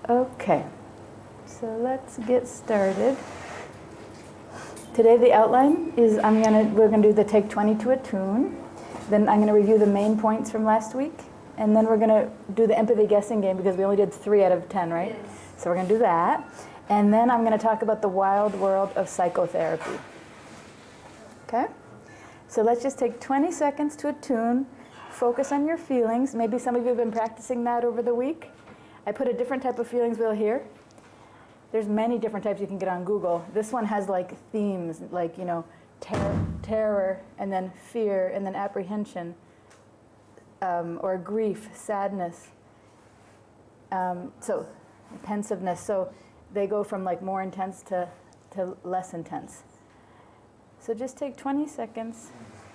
Okay, so let's get started. Today the outline is we're gonna do the take 20 to a tune. Then I'm gonna review the main points from last week, and then we're gonna do the empathy guessing game because we only did 3 out of 10, right? Yes. So we're gonna do that, and then I'm gonna talk about the wild world of psychotherapy. Okay? So let's just take 20 seconds to attune, focus on your feelings. Maybe some of you have been practicing that over the week. I put a different type of feelings wheel here. There's many different types you can get on Google. This one has like themes, like, terror, and then fear, and then apprehension, or grief, sadness, so pensiveness. So they go from like more intense to less intense. So just take 20 seconds.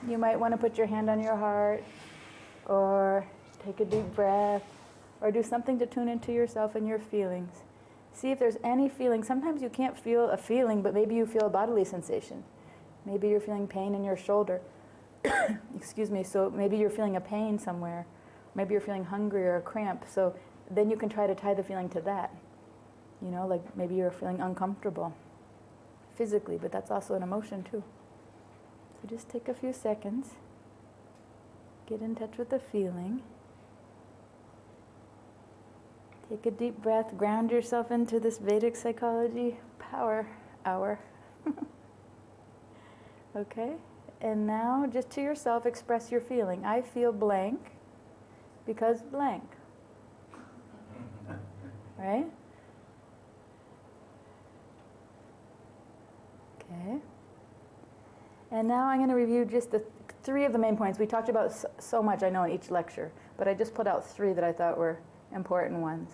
You might want to put your hand on your heart, or take a deep breath, or do something to tune into yourself and your feelings. See if there's any feeling. Sometimes you can't feel a feeling, but maybe you feel a bodily sensation. Maybe you're feeling pain in your shoulder. Excuse me. So maybe you're feeling a pain somewhere. Maybe you're feeling hungry or a cramp. So then you can try to tie the feeling to that. Like maybe you're feeling uncomfortable physically, but that's also an emotion too. So just take a few seconds. Get in touch with the feeling. Take a deep breath, ground yourself into this Vedic psychology power hour. Okay? And now, just to yourself, express your feeling. I feel blank because blank. Right? Okay. And now I'm going to review just the 3 of the main points. We talked about so much, I know, in each lecture, but I just put out 3 that I thought were important ones.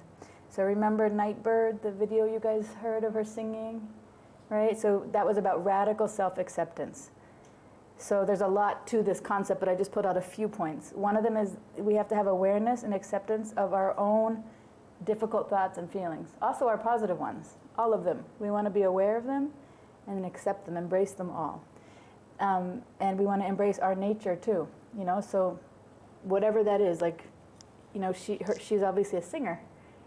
So remember Nightbird, the video you guys heard of her singing, right? So that was about radical self-acceptance. So there's a lot to this concept, but I just put out a few points. One of them is we have to have awareness and acceptance of our own difficult thoughts and feelings. Also our positive ones, all of them. We want to be aware of them and accept them, embrace them all. And we want to embrace our nature too, so whatever that is, like, she's obviously a singer,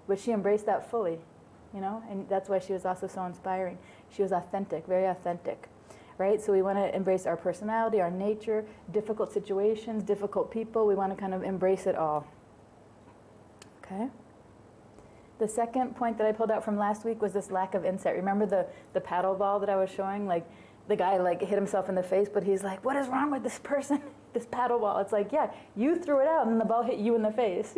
but she embraced that fully, and that's why she was also so inspiring. She was authentic, very authentic, right? So we want to embrace our personality, our nature, difficult situations, difficult people. We want to kind of embrace it all. Okay? The second point that I pulled out from last week was this lack of insight. Remember the paddle ball that I was showing? Like, the guy hit himself in the face, but he's like, what is wrong with this person? This paddle ball. It's like, yeah, you threw it out and the ball hit you in the face,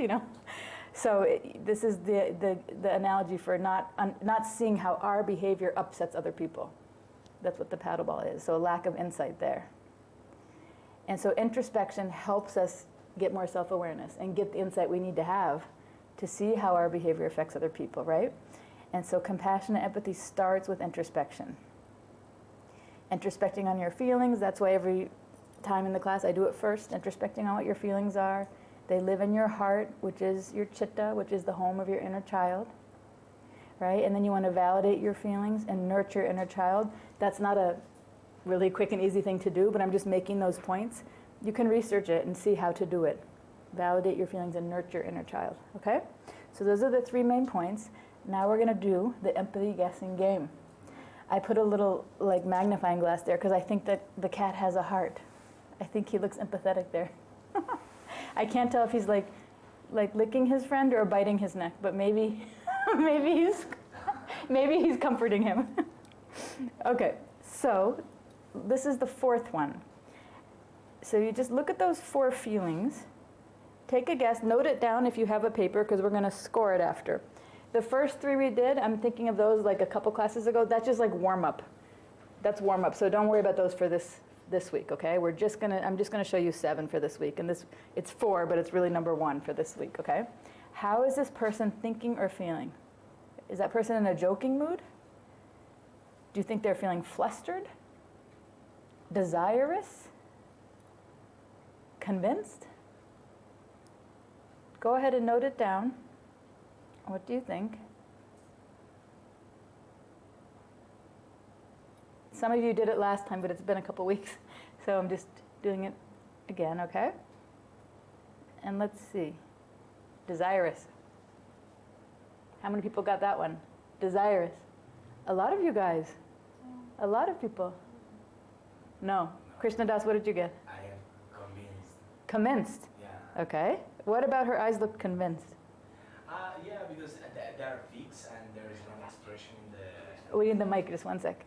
So this is the analogy for not seeing how our behavior upsets other people. That's what the paddle ball is. So a lack of insight there. And so introspection helps us get more self-awareness and get the insight we need to have to see how our behavior affects other people, right? And so compassion and empathy starts with introspection. Introspecting on your feelings, that's why every time in the class I do it first, introspecting on what your feelings are. They live in your heart, which is your chitta, which is the home of your inner child, right? And then you want to validate your feelings and nurture your inner child. That's not a really quick and easy thing to do, but I'm just making those points. You can research it and see how to do it. Validate your feelings and nurture your inner child, okay? So those are the 3 main points. Now we're going to do the empathy guessing game. I put a little magnifying glass there because I think that the cat has a heart. I think he looks empathetic there. I can't tell if he's like licking his friend or biting his neck, but maybe he's comforting him. Okay, so this is the 4th one. So you just look at those 4 feelings, take a guess, note it down if you have a paper because we're going to score it after. The first 3 we did, I'm thinking of those like a couple classes ago. That's just like warm up. That's warm up. So don't worry about those for this week, okay? I'm just gonna show you 7 for this week, and it's 4, but it's really number 1 for this week, okay? How is this person thinking or feeling? Is that person in a joking mood? Do you think they're feeling flustered? Desirous? Convinced? Go ahead and note it down. What do you think? Some of you did it last time, but it's been a couple weeks, so I'm just doing it again, okay? And let's see. Desirous. How many people got that one? Desirous. A lot of you guys. A lot of people. No. Krishna Das, what did you get? I am convinced. Convinced? Yeah. Okay. What about her eyes look convinced? Yeah, because they are fixed and there is no expression in the... We need the mic, just one sec.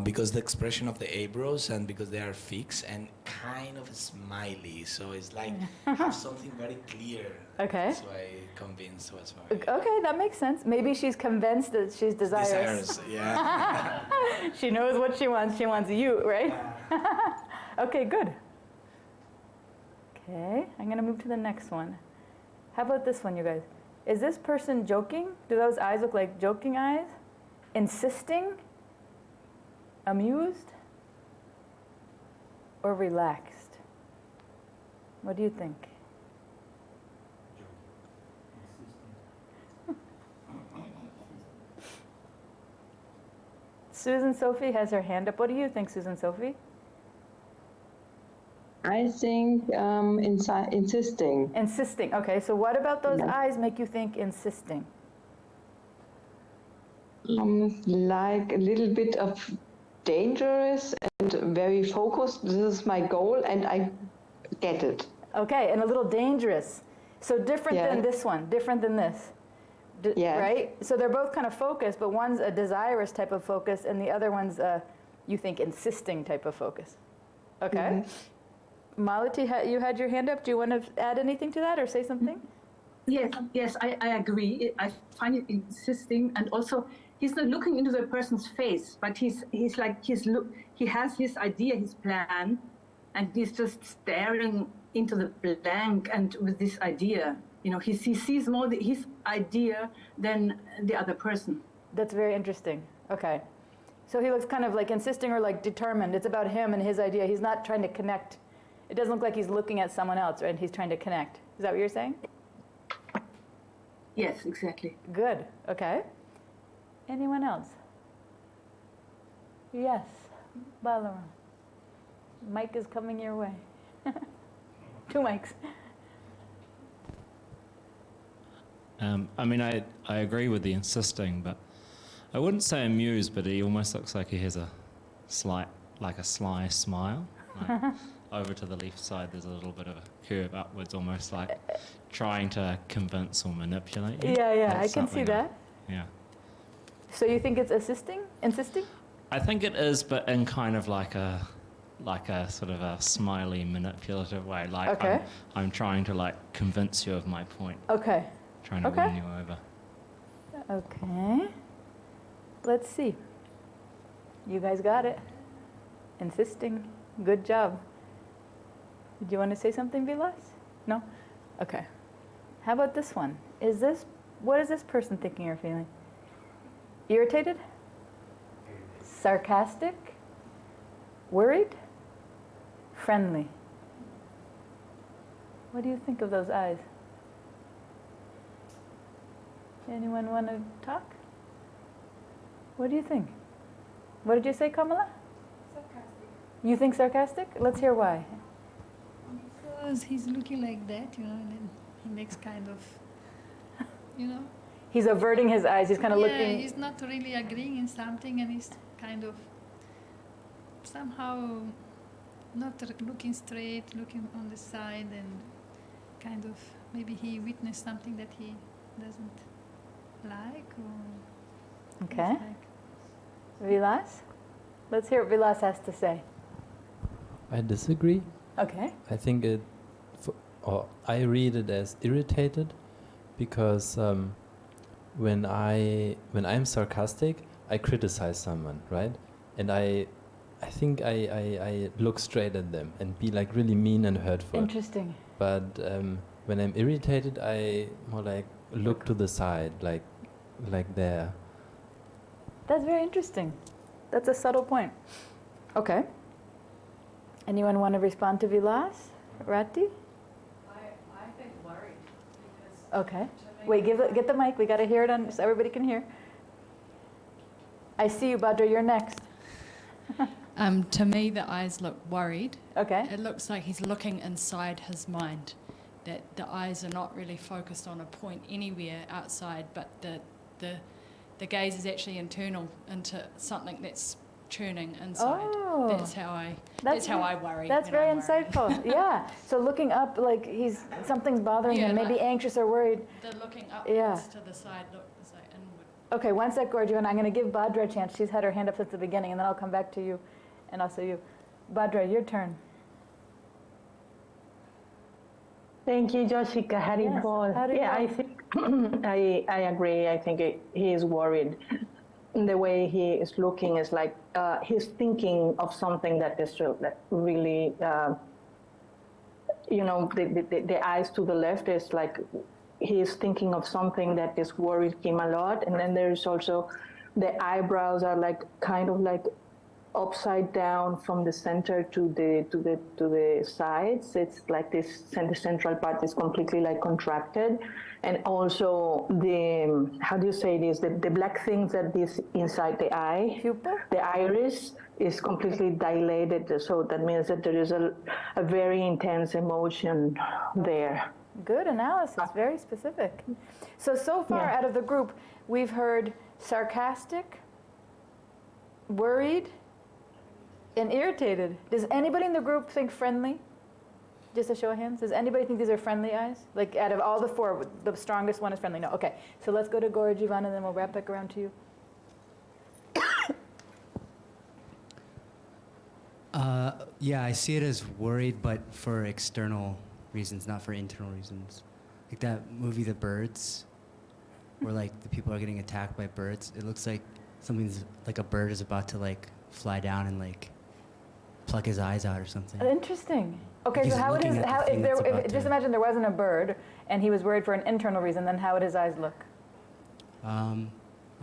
Because the expression of the eyebrows and because they are fixed and kind of smiley, so it's like have something very clear. Okay. So I convinced was why. Okay, that makes sense. Maybe she's convinced that she's desirous. Desirous, yeah. She knows what she wants. She wants you, right? Okay, good. Okay, I'm going to move to the next one. How about this one, you guys? Is this person joking? Do those eyes look like joking eyes? Insisting? Amused? Or relaxed? What do you think? Susan Sophie has her hand up. What do you think, Susan Sophie? I think insisting. Insisting. Okay, so what about those eyes make you think insisting? Like a little bit of dangerous and very focused. This is my goal and I get it. Okay, and a little dangerous. So different than this one, different than this. Right? So they're both kind of focused, but one's a desirous type of focus and the other one's a, you think, insisting type of focus. Okay. Malati, you had your hand up. Do you want to add anything to that or say something? Yes, I agree. I find it insisting, and also he's not looking into the person's face, but he has his idea, his plan, and he's just staring into the blank and with this idea. You know, he sees more his idea than the other person. That's very interesting. Okay. So he looks kind of like insisting or like determined. It's about him and his idea. He's not trying to connect. It doesn't look like he's looking at someone else, right? He's trying to connect. Is that what you're saying? Yes, exactly. Good. Okay. Anyone else? Yes. Balaram. Mic is coming your way. 2 mics. I mean, I agree with the insisting, but I wouldn't say amused, but he almost looks like he has a sly smile. Like over to the left side, there's a little bit of a curve upwards, almost like trying to convince or manipulate you. Yeah, I can see that. Yeah. So you think it's insisting? I think it is, but in kind of like a sort of a smiley, manipulative way. Like I'm trying to like convince you of my point. Okay. Trying to win you over. Okay. Let's see. You guys got it. Insisting. Good job. Do you want to say something, Vilas? No? Okay. How about this one? What is this person thinking or feeling? Irritated? Sarcastic? Worried? Friendly? What do you think of those eyes? Anyone want to talk? What do you think? What did you say, Kamala? Sarcastic. You think sarcastic? Let's hear why. Because he's looking like that, and then he makes kind of, He's averting his eyes. He's kind of looking. Yeah, he's not really agreeing in something, and he's kind of somehow not looking straight, looking on the side, and kind of maybe he witnessed something that he doesn't like or Okay. dislike. Vilas? Let's hear what Vilas has to say. I disagree. Okay. I think I read it as irritated, because when I'm sarcastic, I criticize someone, right? And I think I look straight at them and be like really mean and hurtful. Interesting. But when I'm irritated, I more like look to the side, like there. That's very interesting. That's a subtle point. Okay. Anyone want to respond to Vilas? Rati? I think worried. Okay. Wait, get the mic. We got to hear it so everybody can hear. I see you, Badra. You're next. To me, the eyes look worried. Okay. It looks like he's looking inside his mind, that the eyes are not really focused on a point anywhere outside, but the gaze is actually internal into something that's churning inside. Oh. That's how I worry. That's when very I'm worrying. insightful. Yeah. So looking up, like something's bothering Yeah, him, maybe like anxious or worried. The looking upwards Yeah. to the side look is like inward. Okay, one sec, Gorgia, and I'm going to give Badra a chance. She's had her hand up since the beginning, and then I'll come back to you, and also you. Badra, your turn. Thank you, Joshika. Hari Yes. Bol. Hari Yeah, Bol. I think I agree. I think he is worried. The way he is looking is like he's thinking of something that is really, the eyes to the left is like he is thinking of something that is worried him a lot. And then there's also the eyebrows are like kind of like upside down from the center to the sides. It's like the central part is completely like contracted, and also the how do you say this? The black things that is inside the eye, Pupil? the iris is completely dilated. So that means that there is a very intense emotion there. Good analysis, very specific. So far Yeah. out of the group, we've heard sarcastic, worried, and irritated. Does anybody in the group think friendly? Just a show of hands. Does anybody think these are friendly eyes? Like out of all the four, the strongest one is friendly? No. Okay. So let's go to Gora Jivan, and then we'll wrap back around to you. Yeah, I see it as worried, but for external reasons, not for internal reasons. Like that movie, The Birds, where like the people are getting attacked by birds. It looks like something's like a bird is about to like fly down and like pluck his eyes out or something. Interesting. Okay, He's so how would looking his, at the how, thing if there, that's about if, just to- imagine there wasn't a bird and he was worried for an internal reason, then how would his eyes look? I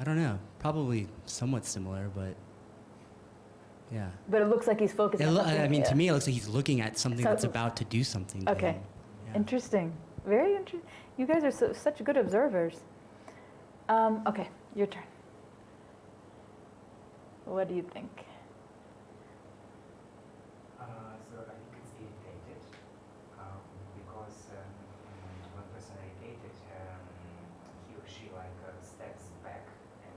don't know. Probably somewhat similar, but yeah. But it looks like he's focusing on something. I mean, yeah. to me, it looks like he's looking at something So- that's about to do something. to Okay. him. Yeah. Interesting. Very interesting. You guys are such good observers. Okay, your turn. What do you think? So I think it's irritated because when person irritated, he or she like steps back and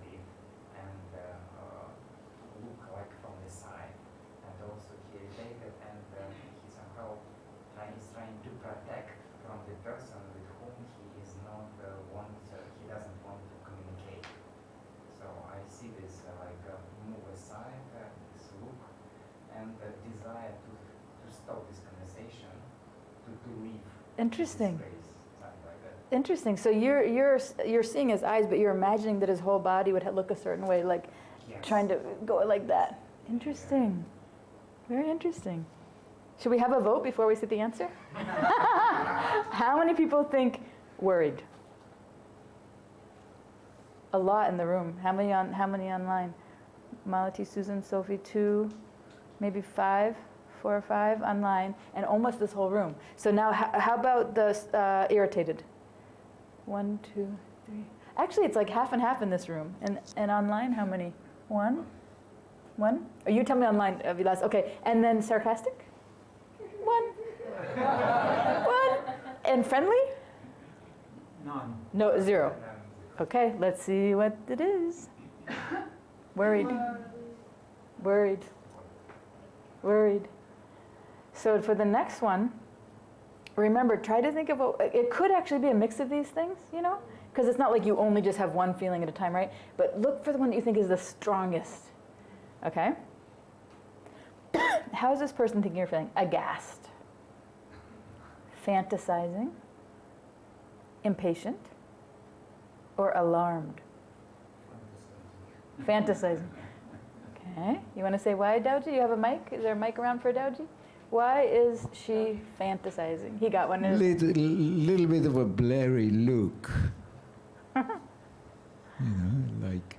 look like from the side, and also he irritated and he somehow is trying to protect from the person with whom he is not he doesn't want to communicate. So I see this move aside, this look, and the desire to stop this conversation, to leave. Interesting. This space, something like that. Interesting. So you're seeing his eyes, but you're imagining that his whole body would look a certain way, like Yes. trying to go like that. Interesting. Very interesting. Should we have a vote before we see the answer? How many people think worried? A lot in the room. How many online? Malati, Susan, Sophie, 2, maybe 5, 4 or 5 online, and almost this whole room. So now, how about the irritated? 1, 2, 3. Actually, it's like half and half in this room. And online, how many? 1? Oh, you tell me online, Vilas. Okay, and then sarcastic? 1. 1. And friendly? None. No, 0. Okay, let's see what it is. Worried. Worried. Worried. So for the next one, remember, try to think of it could actually be a mix of these things, because it's not like you only just have one feeling at a time, right? But look for the one that you think is the strongest. Okay? How is this person thinking you're feeling? Aghast. Fantasizing. Impatient. Or alarmed? Fantasizing. Okay. You want to say why, Dowji? You have a mic? Is there a mic around for Dowji? Why is she fantasizing? He got one. Little bit of a blurry look. Like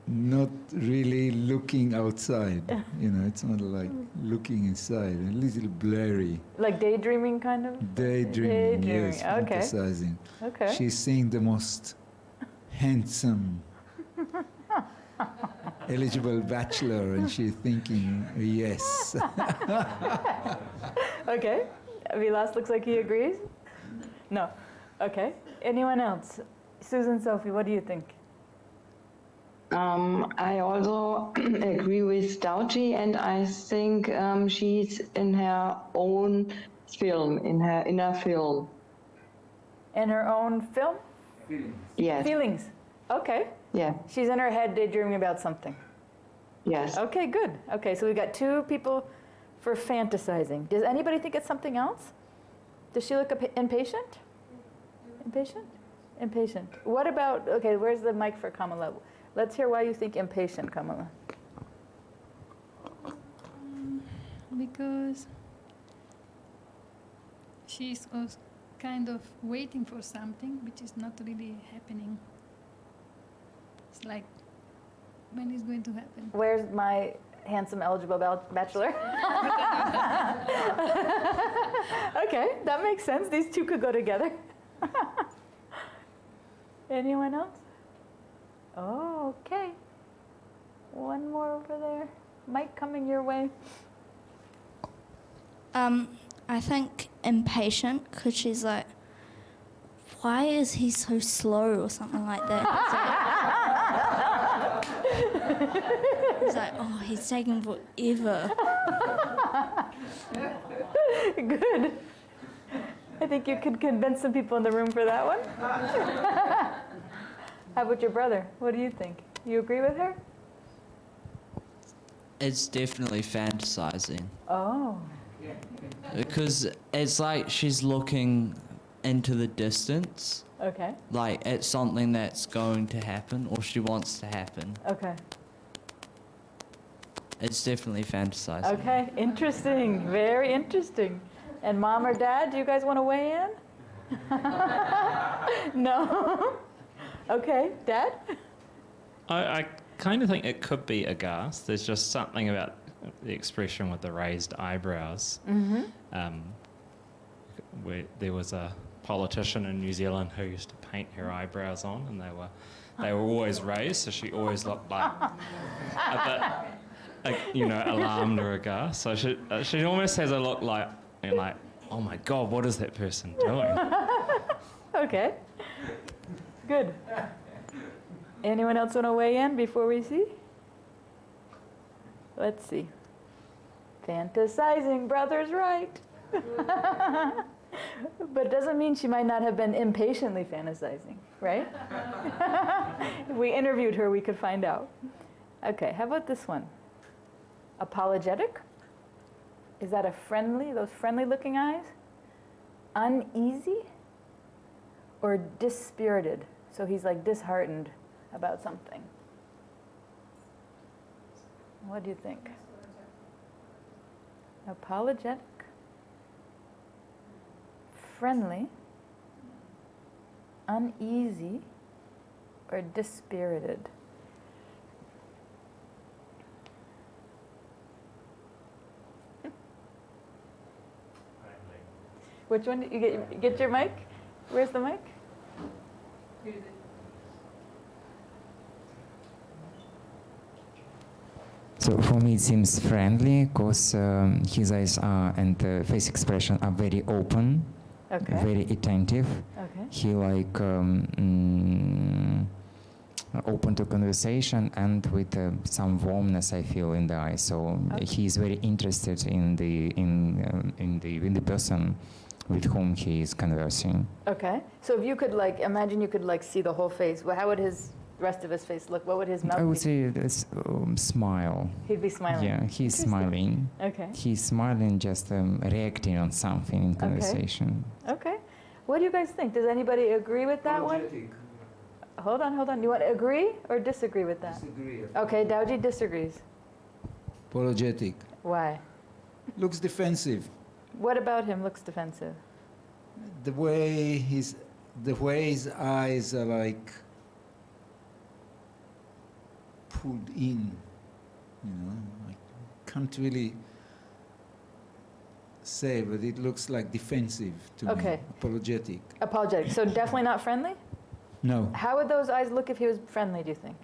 not really looking outside. It's not like looking inside. A little blurry. Like daydreaming, kind of? Daydreaming, yes, Okay. fantasizing. Okay. She's seeing the most handsome, eligible bachelor, and she's thinking, yes. Okay. Vilas looks like he agrees? No. Okay. Anyone else? Susan, Sophie, what do you think? I also agree with Dauji, and I think she's in her own film, in her inner film. In her own film? Feelings. Yes. Feelings. Okay. Yeah. She's in her head daydreaming about something. Yes. Okay, good. Okay, so we've got 2 people for fantasizing. Does anybody think it's something else? Does she look impatient? Impatient? Impatient. What about, okay, where's the mic for Kamala? Let's hear why you think impatient, Kamala. Because she's also kind of waiting for something which is not really happening. It's like, when is going to happen? Where's my handsome eligible bachelor? Okay, that makes sense. These 2 could go together. Anyone else? Oh, okay. One more over there. Mike coming your way. I think impatient, because she's like, why is he so slow or something like that? It's like, oh, he's taking forever. Good. I think you could convince some people in the room for that one. How about your brother? What do you think? You agree with her? It's definitely fantasizing. Oh. Because it's like she's looking into the distance. Okay. Like it's something that's going to happen or she wants to happen. Okay. It's definitely fantasizing. Okay, interesting. Very interesting. And Mom or Dad, do you guys want to weigh in? No? Okay, Dad? I kind of think it could be a gas. There's just something about the expression with the raised eyebrows. Mm-hmm. There was a politician in New Zealand who used to paint her eyebrows on, and they were always raised, so she always looked like a bit, alarmed or aghast. So she almost has a look like, oh my God, what is that person doing? Okay. Good. Anyone else want to weigh in before we see? Let's see. Fantasizing, brother's right. But it doesn't mean she might not have been impatiently fantasizing, right? If we interviewed her, we could find out. Okay, how about this one? Apologetic? Is that those friendly looking eyes? Uneasy? Or dispirited? So he's like disheartened about something. What do you think? Apologetic? Friendly? Uneasy? Or dispirited? Which one? You get your mic? Where's the mic? So for me, it seems friendly because his eyes and the face expression are very open, very attentive. Okay. He open to conversation and with some warmness I feel in the eyes. So he is very interested in the person with whom he is conversing. Okay. So if you could imagine you could see the whole face, how would his rest of his face look? What would his mouth be? I would say it's smile. He'd be smiling. Yeah, he's smiling. Okay. He's smiling, just reacting on something in conversation. Okay. What do you guys think? Does anybody agree with that one? Hold on. You want to agree or disagree with that? Disagree. Okay, Dauji disagrees. Apologetic. Why? Looks defensive. What about him looks defensive? The way his eyes are pulled in, I can't really say, but it looks like defensive to me. Okay. Apologetic. So definitely not friendly? No. How would those eyes look if he was friendly, do you think?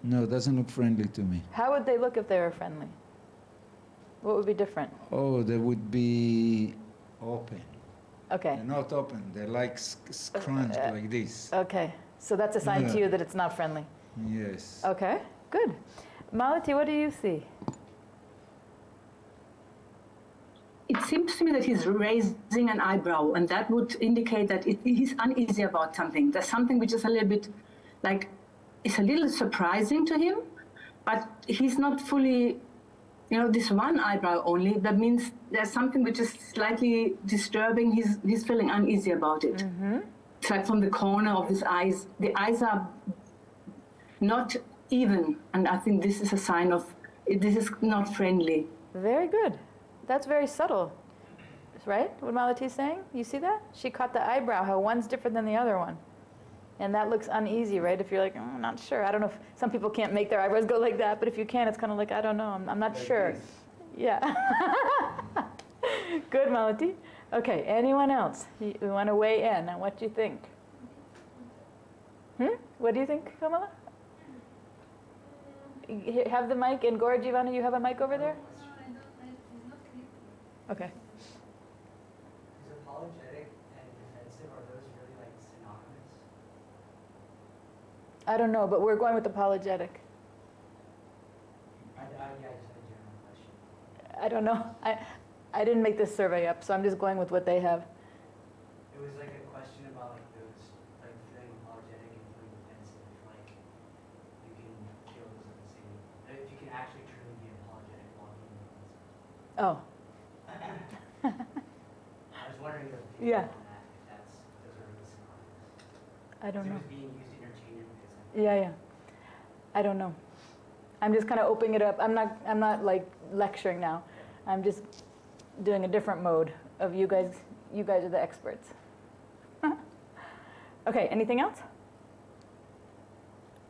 No, it doesn't look friendly to me. How would they look if they were friendly? What would be different? Oh, there would be open. Okay. They're not open. They're like scrunched like this. Okay. So that's a sign to Yeah. you that it's not friendly. Yes. Okay. Good. Malati, what do you see? It seems to me that he's raising an eyebrow, and that would indicate that he's uneasy about something. There's something which is a little bit, like, it's a little surprising to him, but he's not fully, this one eyebrow only. That means there's something which is slightly disturbing. He's feeling uneasy about it. Mm-hmm. It's like from the corner of his eyes. The eyes are not even, and I think this is a sign of this is not friendly. Very good. That's very subtle, right? What Malati's saying? You see that? She caught the eyebrow, how one's different than the other one. And that looks uneasy, right? If you're like, I'm not sure. I don't know if some people can't make their eyebrows go like that, but if you can, it's kind of like, I don't know. I'm not sure. Yeah. Good, Malati. Okay, anyone else? We want to weigh in on what you think. What do you think, Kamala? Have the mic, and Gora Giovanna, you have a mic over there? Okay. Is apologetic and defensive, are those really like synonymous? I don't know, but we're going with apologetic. Yeah, I just had a general question. I don't know. I didn't make this survey up, so I'm just going with what they have. It was like a question about like those, like feeling apologetic and feeling defensive. Like you can feel those at the same. If you can actually truly be apologetic while being defensive. Oh. I was wondering if Yeah. those are really synonymous. I don't know. It was being used interchangeably. Yeah. I don't know. I'm just kind of opening it up. I'm not like lecturing now. I'm just doing a different mode of you guys. You guys are the experts. Okay, anything else?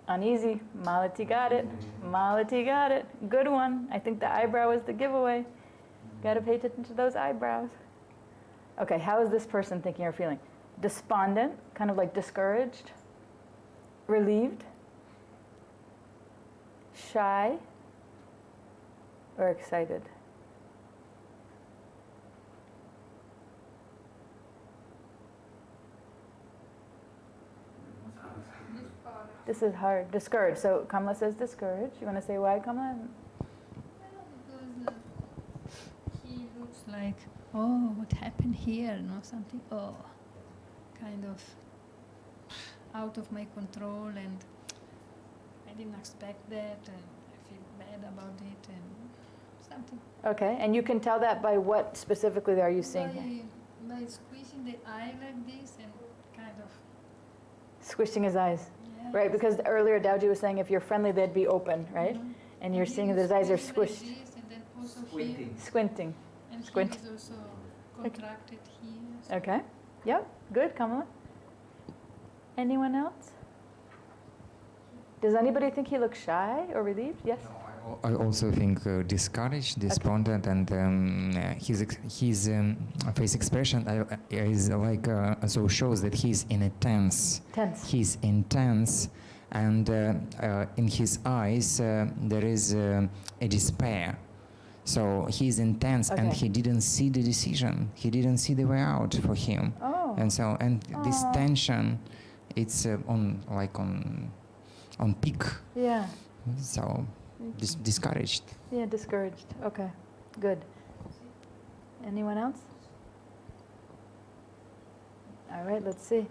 Uneasy. Malati got it. Malati got it. Good one. I think the eyebrow is the giveaway. Got to pay attention to those eyebrows. Okay, how is this person thinking or feeling? Despondent, kind of like discouraged, relieved, shy, or excited? This is hard. Discouraged. So Kamala says discouraged. You want to say why, Kamala? Because he looks like, oh, what happened here? Something, kind of out of my control, and I didn't expect that, and I feel bad about it, and something. Okay, and you can tell that by what specifically are you seeing here? By squeezing the eye like this and kind of... Squishing his eyes. Yes. Right, because earlier Daoji was saying if you're friendly, they'd be open, right? Mm-hmm. And you're seeing that his eyes are squished. Like this, and then also Squinting. here. Squinting. And Squint. he is also contracted here. So Okay. Yep. Good, Kamala. Anyone else? Does anybody think he looks shy or relieved? Yes? I also think discouraged, despondent, and his face expression is like so shows that he's in a tense. Tense. He's intense, and in his eyes there is a despair. So he's intense, and he didn't see the decision. He didn't see the way out for him. Oh. And so, this tension, it's on peak. Yeah. So. Discouraged. Yeah, discouraged. Okay, good. Anyone else? All right, let's see.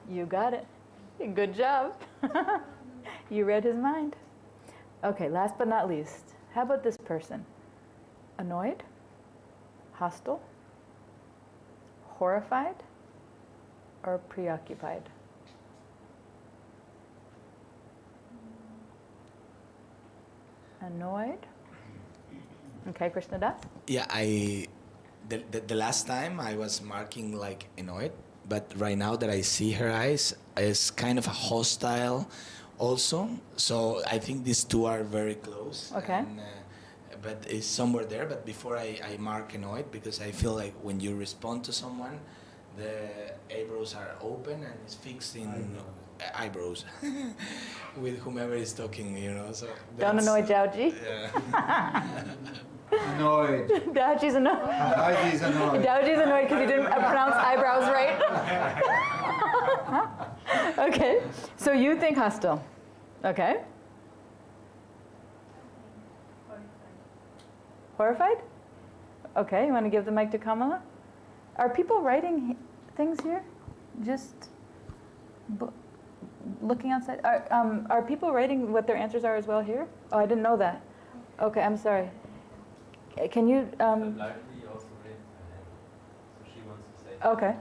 You got it. Good job. You read his mind. Okay, last but not least, how about this person? Annoyed? Hostile? Horrified? Or preoccupied? Annoyed? Okay, Krishna Das? Yeah, the last time I was marking like annoyed, but right now that I see her eyes, is kind of a hostile also. So I think these two are very close. Okay. And, but it's somewhere there. But before I mark annoyed, because I feel like when you respond to someone, the eyebrows are open and it's fixed in eyebrows with whomever is talking, So don't annoy Jiaoji. Yeah. Annoyed. Daoji's annoyed. Daoji's annoyed. Daoji's annoyed because he didn't pronounce eyebrows right. Okay, so you think hostile. Okay. Horrified? Okay, you want to give the mic to Kamala? Are people writing things here? Just looking outside? Are people writing what their answers are as well here? Oh, I didn't know that. Okay, I'm sorry. Can you... Okay.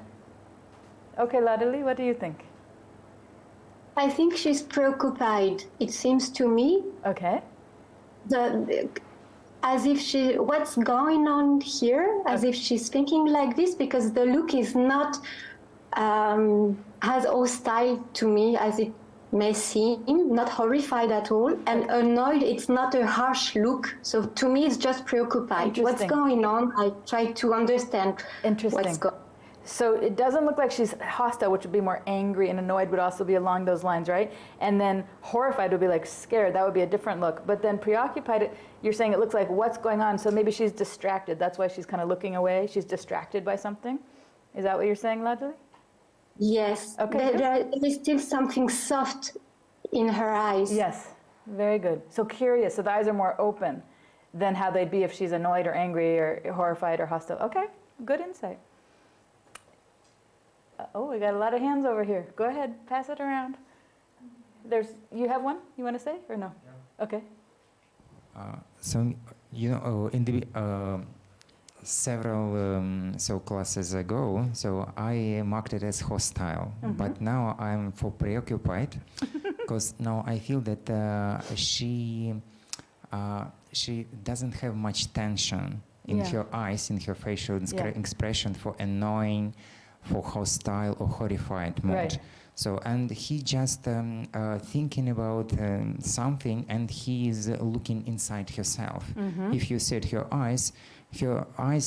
Okay, Ladali, what do you think? I think she's preoccupied, it seems to me. Okay. As if what's going on here, as if she's thinking like this, because the look is not as hostile to me as it may seem, not horrified at all, and annoyed, it's not a harsh look. So to me, it's just preoccupied. What's going on? I try to understand what's going on. So it doesn't look like she's hostile, which would be more angry, and annoyed would also be along those lines, right? And then horrified would be like scared. That would be a different look. But then preoccupied, you're saying it looks like what's going on. So maybe she's distracted. That's why she's kind of looking away. She's distracted by something. Is that what you're saying, Ladali? Yes. Okay. There is still something soft in her eyes. Yes. Very good. So curious. So the eyes are more open than how they'd be if she's annoyed or angry or horrified or hostile. Okay. Good insight. Oh, we got a lot of hands over here. Go ahead, pass it around. You have one you want to say or no? Yeah. Okay. So, you know, in the several classes ago, so I marked it as hostile, but now I'm for preoccupied, because now I feel that she doesn't have much tension in her eyes, in her facial expression for annoying, for hostile or horrified mode. Right. So, and he just thinking about something, and he is looking inside herself. If you see her eyes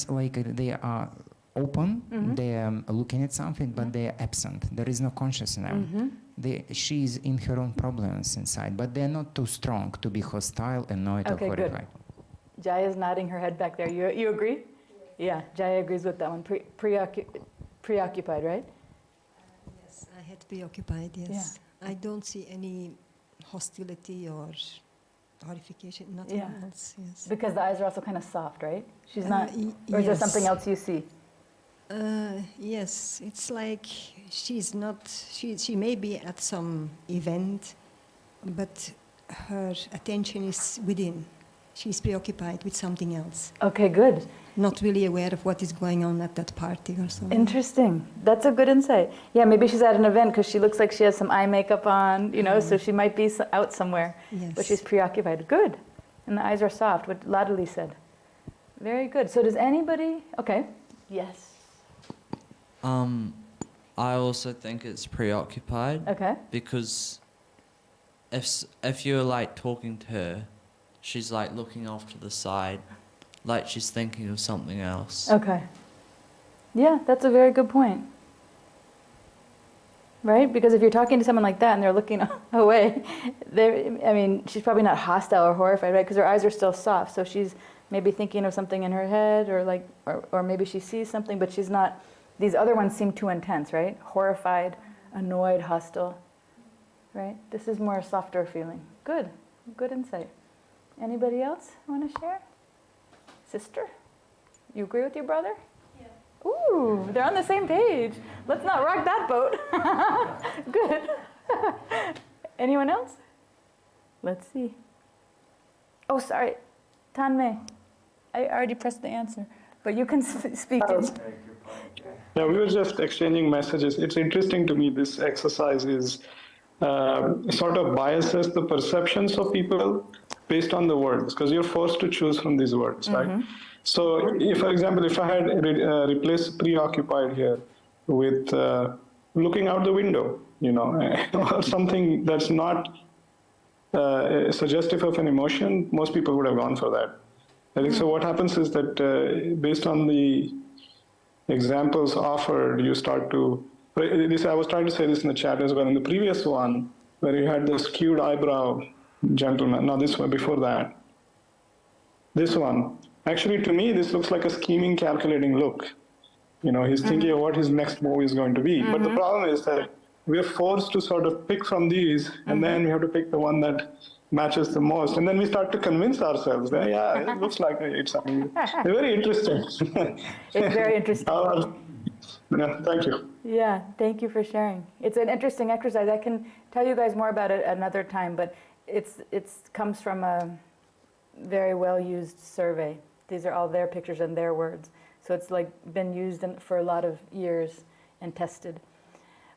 like they are open, they are looking at something, but they are absent. There is no consciousness now. She is in her own problems inside, but they're not too strong to be hostile, annoyed, or horrified. Good. Jaya's nodding her head back there. You agree? Yeah, Jaya agrees with that one. Preoccupied, right? Yes, I had preoccupied, yes. Yeah. I don't see any hostility or horrification, nothing else, yes. Because the eyes are also kind of soft, right? She's not, or is there something else you see? Yes, it's like she's not, she may be at some event, but her attention is within. She's preoccupied with something else. Okay, good. Not really aware of what is going on at that party or something. Interesting. That's a good insight. Yeah, maybe she's at an event because she looks like she has some eye makeup on, you know, so she might be out somewhere, but she's preoccupied. Good. And the eyes are soft, what Ladali said. Very good. So does anybody, okay, yes. I also think it's preoccupied. Okay. Because if you're like talking to her, she's like looking off to the side, like she's thinking of something else. Okay. Yeah, that's a very good point. Right? Because if you're talking to someone like that and they're looking away, she's probably not hostile or horrified, right? Because her eyes are still soft. So she's maybe thinking of something in her head, or maybe she sees something, but she's not. These other ones seem too intense, right? Horrified, annoyed, hostile. Right? This is more a softer feeling. Good. Good insight. Anybody else want to share? Sister? You agree with your brother? Yeah. Ooh, they're on the same page. Let's not rock that boat. Good. Anyone else? Let's see. Oh, sorry. Tanmay. I already pressed the answer, but you can speak. Yeah, we were just exchanging messages. It's interesting to me, this exercise is sort of biases the perceptions of people based on the words, because you're forced to choose from these words, right? So, if, for example, if I had replaced preoccupied here with looking out the window, you know, or something that's not suggestive of an emotion, most people would have gone for that. I think so. What happens is that based on the examples offered, you start to. I was trying to say this in the chat as well. In the previous one, where you had the skewed eyebrow gentleman. No, this one before that. This one, Actually, to me, this looks like a scheming, calculating look. You know, he's thinking of what his next move is going to be. But the problem is that we're forced to sort of pick from these, and then we have to pick the one that matches the most. And then we start to convince ourselves that, yeah, it looks like it's something. Very interesting. It's very interesting. Yeah, thank you. Yeah, thank you for sharing. It's an interesting exercise. I can tell you guys more about it another time, but it's comes from a very well-used survey. These are all their pictures and their words. So it's like been used for a lot of years and tested.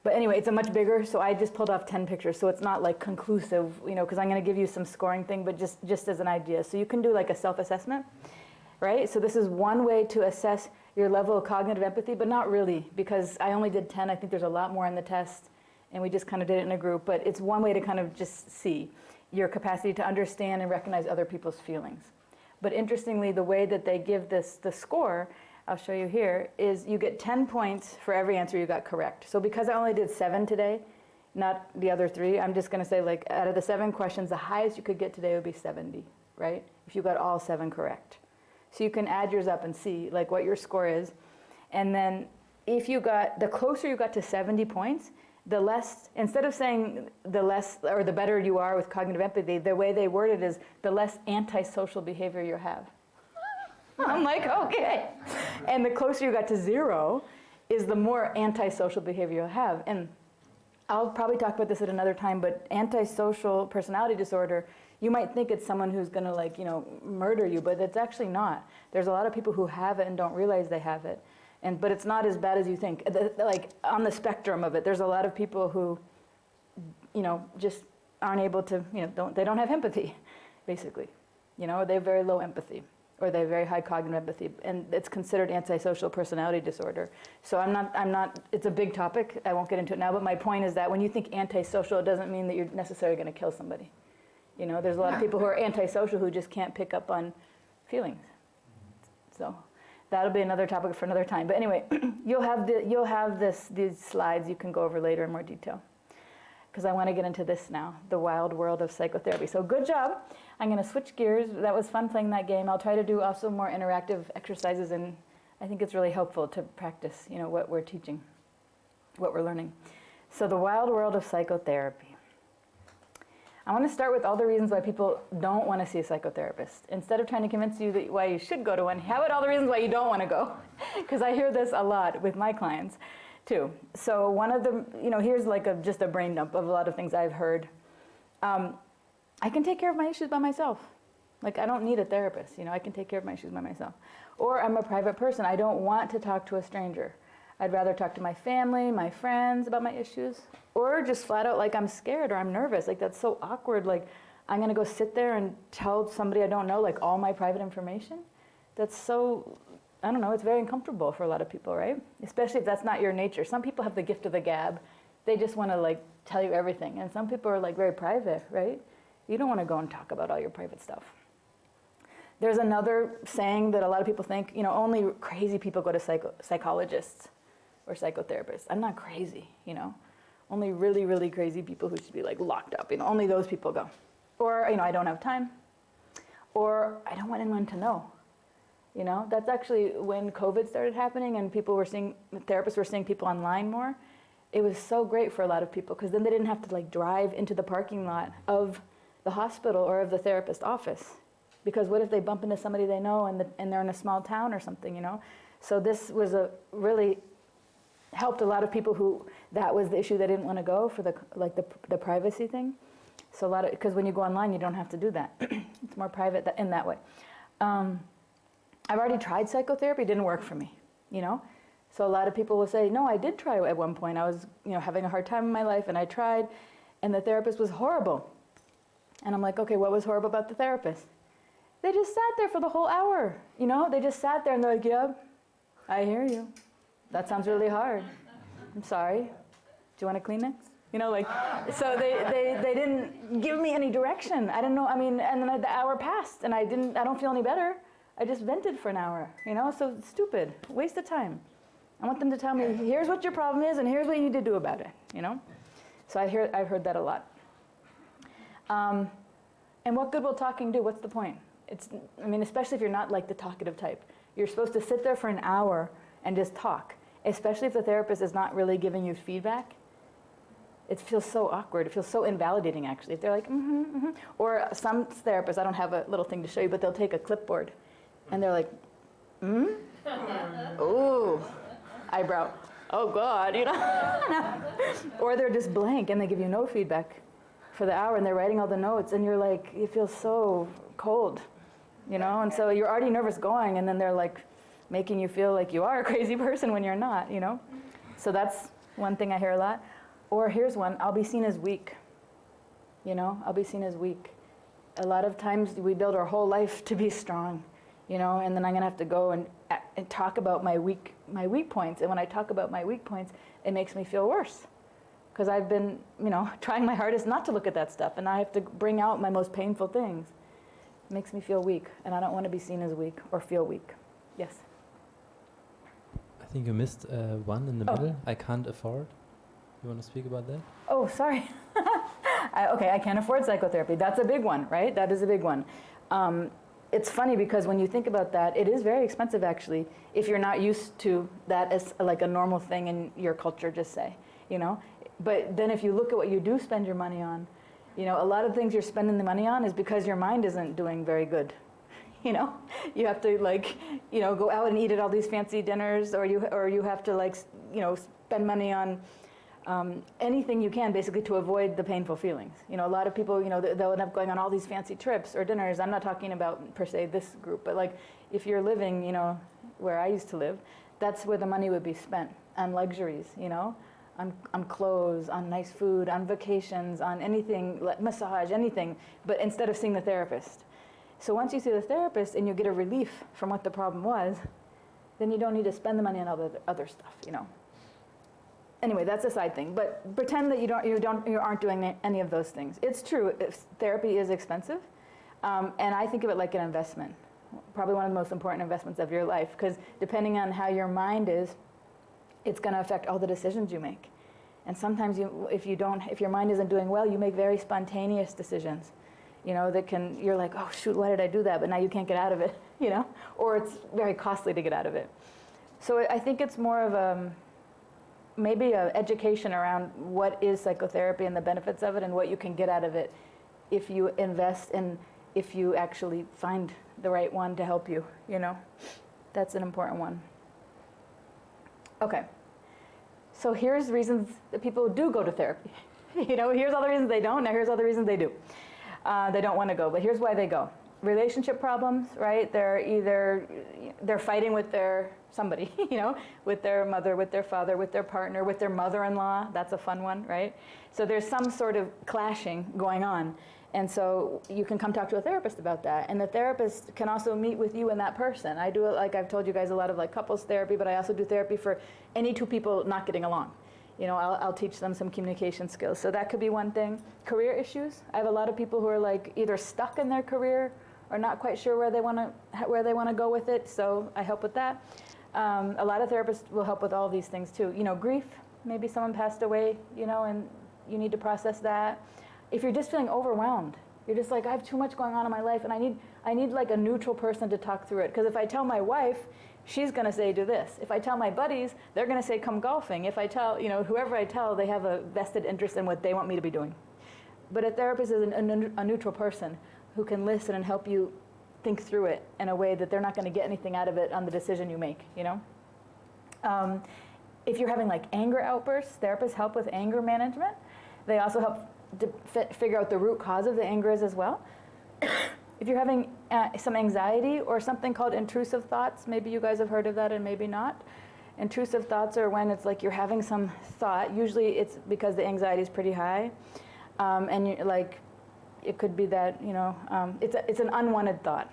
But anyway, it's a much bigger, so I just pulled off 10 pictures, so it's not like conclusive, you know, because I'm going to give you some scoring thing, but just as an idea. So you can do like a self-assessment, right? So this is one way to assess your level of cognitive empathy, but not really, because I only did 10. I think there's a lot more in the test, and we just kind of did it in a group. But it's one way to kind of just see your capacity to understand and recognize other people's feelings. But interestingly, the way that they give the score, I'll show you here, is you get 10 points for every answer you got correct. So because I only did 7 today, not the other 3, I'm just going to say, like, out of the 7 questions, the highest you could get today would be 70, right? If you got all 7 correct. So you can add yours up and see, like, what your score is. And then if you got, the closer you got to 70 points, the less, instead of saying the less or the better you are with cognitive empathy, the way they word it is the less antisocial behavior you have. I'm like, okay. And the closer you got to 0 is the more antisocial behavior you'll have. And I'll probably talk about this at another time, but antisocial personality disorder, you might think it's someone who's going to, like, you know, murder you, but it's actually not. There's a lot of people who have it and don't realize they have it. But it's not as bad as you think. Like, on the spectrum of it, there's a lot of people who, you know, just aren't able to, you know, they don't have empathy, basically. You know, they have very low empathy, or they have very high cognitive empathy, and it's considered antisocial personality disorder. So I'm not, it's a big topic, I won't get into it now, but my point is that when you think antisocial, it doesn't mean that you're necessarily going to kill somebody. You know, there's a lot of people who are antisocial who just can't pick up on feelings. So that'll be another topic for another time. But anyway, you'll have these slides you can go over later in more detail, because I want to get into this now, the wild world of psychotherapy. So good job. I'm going to switch gears. That was fun playing that game. I'll try to do also more interactive exercises, and I think it's really helpful to practice, you know, what we're teaching, what we're learning. So the wild world of psychotherapy. I want to start with all the reasons why people don't want to see a psychotherapist. Instead of trying to convince you that why you should go to one, how about all the reasons why you don't want to go? Because I hear this a lot with my clients too. So one of the, you know, here's like just a brain dump of a lot of things I've heard. I can take care of my issues by myself. Like, I don't need a therapist, you know, I can take care of my issues by myself. Or I'm a private person, I don't want to talk to a stranger. I'd rather talk to my family, my friends about my issues. Or just flat out, like, I'm scared or I'm nervous. Like, that's so awkward. Like, I'm going to go sit there and tell somebody I don't know, like, all my private information. That's so, I don't know, it's very uncomfortable for a lot of people, right? Especially if that's not your nature. Some people have the gift of the gab. They just want to, like, tell you everything. And some people are, like, very private, right? You don't want to go and talk about all your private stuff. There's another saying that a lot of people think, you know, only crazy people go to psychologists or psychotherapists. I'm not crazy, you know. Only really, really crazy people who should be, like, locked up, you know, only those people go. Or, you know, I don't have time. Or I don't want anyone to know. You know, that's actually when COVID started happening and therapists were seeing people online more. It was so great for a lot of people, because then they didn't have to, like, drive into the parking lot of the hospital or of the therapist office. Because what if they bump into somebody they know and they're in a small town or something, you know? So this was really helped a lot of people who that was the issue, they didn't want to go for the privacy thing. So because when you go online, you don't have to do that. It's more private in that way. I've already tried psychotherapy, it didn't work for me, you know? So a lot of people will say, no, I did try at one point. I was, you know, having a hard time in my life, and I tried, and the therapist was horrible. And I'm like, okay, what was horrible about the therapist? They just sat there for the whole hour, you know? They just sat there and they're like, yep, I hear you. That sounds really hard. I'm sorry. Do you want a Kleenex? You know, like, so they didn't give me any direction. I didn't know, I mean, and then the hour passed, and I don't feel any better. I just vented for an hour, you know? So stupid, waste of time. I want them to tell me, here's what your problem is, and here's what you need to do about it, you know? So I've heard that a lot. And what good will talking do? What's the point? I mean, especially if you're not like the talkative type. You're supposed to sit there for an hour and just talk, especially if the therapist is not really giving you feedback. It feels so awkward. It feels so invalidating, actually. If they're like, Or some therapists, I don't have a little thing to show you, but they'll take a clipboard and they're like, ooh, eyebrow. Oh God, you know? Or they're just blank and they give you no feedback for the hour and they're writing all the notes and you're like, it feels so cold, you know? And so you're already nervous going and then they're like making you feel like you are a crazy person when you're not, you know? So that's one thing I hear a lot. Or here's one, I'll be seen as weak. You know, I'll be seen as weak. A lot of times we build our whole life to be strong, you know, and then I'm gonna have to go and talk about my weak points. And when I talk about my weak points, it makes me feel worse. Because I've been, you know, trying my hardest not to look at that stuff, and I have to bring out my most painful things. It makes me feel weak, and I don't want to be seen as weak or feel weak. Yes? I think you missed one in the middle. I can't afford. You want to speak about that? Oh, sorry. Okay, I can't afford psychotherapy. That's a big one, right? That is a big one. It's funny because when you think about that, it is very expensive actually, if you're not used to that as like a normal thing in your culture, just say, you know? But then if you look at what you do spend your money on, you know, a lot of things you're spending the money on is because your mind isn't doing very good. You know, you have to like, you know, go out and eat at all these fancy dinners, or you have to like, you know, spend money on anything you can basically to avoid the painful feelings. You know, a lot of people, you know, they'll end up going on all these fancy trips or dinners. I'm not talking about per se this group, but like if you're living, you know, where I used to live, that's where the money would be spent on luxuries, you know, on clothes, on nice food, on vacations, on anything, like massage, anything, but instead of seeing the therapist. So once you see the therapist and you get a relief from what the problem was, then you don't need to spend the money on all the other stuff, you know. Anyway, that's a side thing, but pretend that you aren't doing any of those things. It's true, therapy is expensive, and I think of it like an investment, probably one of the most important investments of your life, because depending on how your mind is, it's going to affect all the decisions you make. And sometimes if your mind isn't doing well, you make very spontaneous decisions, you know, you're like, oh shoot, why did I do that? But now you can't get out of it, you know, or it's very costly to get out of it. So I think it's more of maybe an education around what is psychotherapy and the benefits of it and what you can get out of it if you invest and if you actually find the right one to help you, you know. That's an important one. Okay. So here's reasons that people do go to therapy. You know, here's all the reasons they don't, now here's all the reasons they do. They don't want to go, but here's why they go. Relationship problems, right? They're fighting with somebody, you know, with their mother, with their father, with their partner, with their mother-in-law. That's a fun one, right? So there's some sort of clashing going on. And so you can come talk to a therapist about that. And the therapist can also meet with you and that person. I do it, like I've told you guys, a lot of like couples therapy, but I also do therapy for any two people not getting along. You know, I'll teach them some communication skills. So that could be one thing. Career issues. I have a lot of people who are like either stuck in their career or not quite sure where they want to go with it. So I help with that. A lot of therapists will help with all these things too. You know, grief. Maybe someone passed away, you know, and you need to process that. If you're just feeling overwhelmed, you're just like, I have too much going on in my life, and I need like a neutral person to talk through it. Because if I tell my wife, she's going to say, do this. If I tell my buddies, they're going to say, come golfing. If I tell, you know, whoever I tell, they have a vested interest in what they want me to be doing. But a therapist is a neutral person who can listen and help you think through it in a way that they're not going to get anything out of it on the decision you make, you know? If you're having like anger outbursts, therapists help with anger management. They also help to figure out the root cause of the anger as well. If you're having some anxiety or something called intrusive thoughts, maybe you guys have heard of that and maybe not. Intrusive thoughts are when it's like you're having some thought. Usually it's because the anxiety is pretty high. And you're like, it could be that, you know, it's an unwanted thought.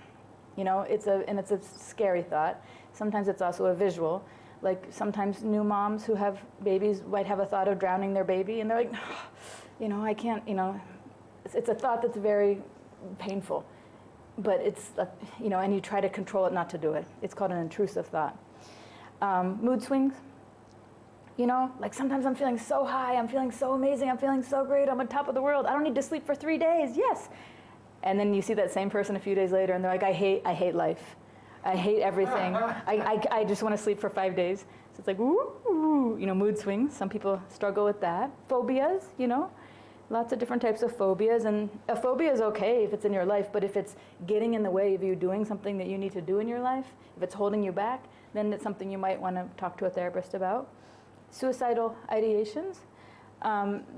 You know, it's a scary thought. Sometimes it's also a visual. Like sometimes new moms who have babies might have a thought of drowning their baby, and they're like, you know, I can't, you know, it's a thought that's very painful, but it's, you know, and you try to control it not to do it. It's called an intrusive thought. Mood swings, you know, like sometimes I'm feeling so high, I'm feeling so amazing, I'm feeling so great, I'm on top of the world, I don't need to sleep for 3 days, yes. And then you see that same person a few days later and they're like, I hate life. I hate everything. I just want to sleep for 5 days. So it's like, ooh, you know, mood swings. Some people struggle with that. Phobias, you know, lots of different types of phobias. And a phobia is okay if it's in your life, but if it's getting in the way of you doing something that you need to do in your life, if it's holding you back, then it's something you might want to talk to a therapist about. Suicidal ideations.